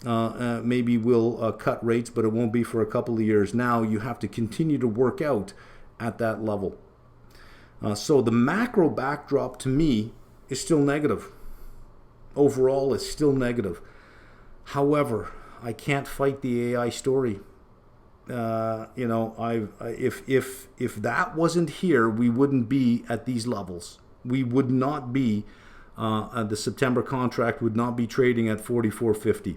Maybe we'll cut rates, but it won't be for a couple of years. Now you have to continue to work out at that level. So the macro backdrop to me is still negative. Overall, it's still negative. However, I can't fight the AI story. If that wasn't here, we wouldn't be at these levels. We would not be. The September contract would not be trading at 44.50.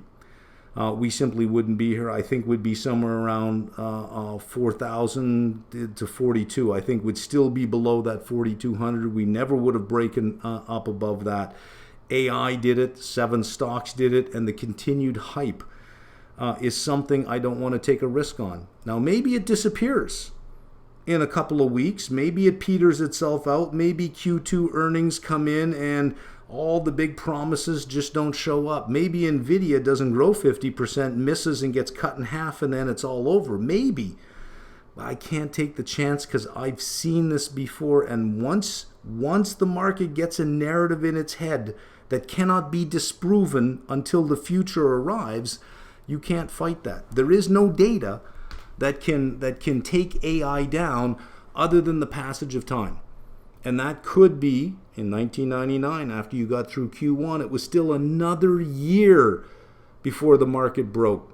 We simply wouldn't be here. I think would be somewhere around 4,000 to 42. I think would still be below that 4,200. We never would have broken up above that. AI did it, 7 stocks did it, and the continued hype is something I don't want to take a risk on. Now, maybe it disappears in a couple of weeks. Maybe it peters itself out. Maybe Q2 earnings come in and all the big promises just don't show up. Maybe NVIDIA doesn't grow 50%, misses and gets cut in half, and then it's all over. Maybe. I can't take the chance because I've seen this before, and once the market gets a narrative in its head that cannot be disproven until the future arrives, you can't fight that. There is no data that can take AI down other than the passage of time. And that could be in 1999, after you got through Q1, it was still another year before the market broke.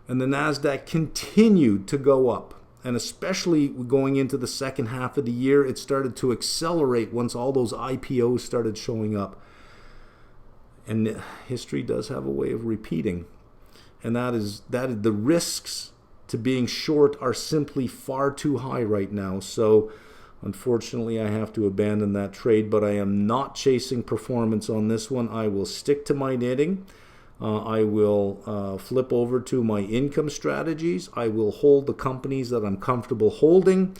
And the Nasdaq continued to go up. And especially going into the second half of the year, it started to accelerate once all those IPOs started showing up. And history does have a way of repeating. And that is the risks to being short are simply far too high right now. So unfortunately, I have to abandon that trade, but I am not chasing performance on this one. I will stick to my knitting. I will flip over to my income strategies. I will hold the companies that I'm comfortable holding.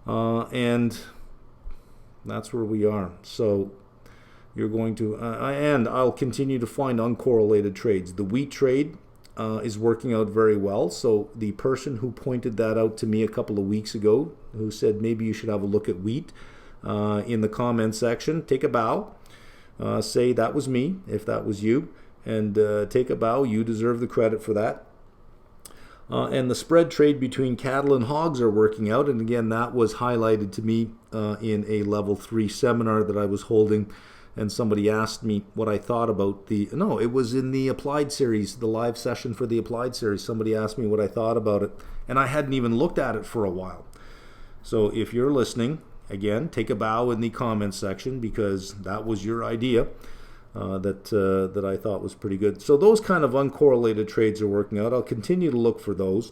And that's where we are. So you're going to, and I'll continue to find uncorrelated trades. The wheat trade is working out very well. So the person who pointed that out to me a couple of weeks ago, who said maybe you should have a look at wheat, in the comment section, take a bow. Say that was me, if that was you, and take a bow. You deserve the credit for that. And the spread trade between cattle and hogs are working out. And again, that was highlighted to me in a level 3 seminar that I was holding. And somebody asked me what I thought about it was in the applied series, the live session for the applied series. Somebody asked me what I thought about it, and I hadn't even looked at it for a while. So if you're listening, again, take a bow in the comments section, because that was your idea that I thought was pretty good. So those kind of uncorrelated trades are working out. I'll continue to look for those.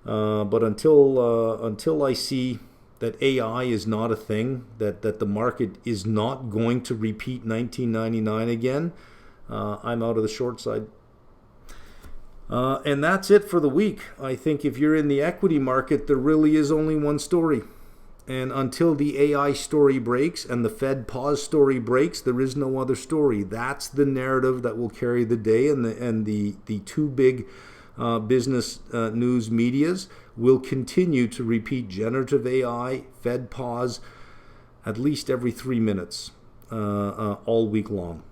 But until I see that AI is not a thing, that the market is not going to repeat 1999 again, I'm out of the short side. And that's it for the week. I think if you're in the equity market, there really is only one story. And until the AI story breaks and the Fed pause story breaks, there is no other story. That's the narrative that will carry the day, and the two big business news medias will continue to repeat generative AI, Fed pause, at least every 3 minutes all week long.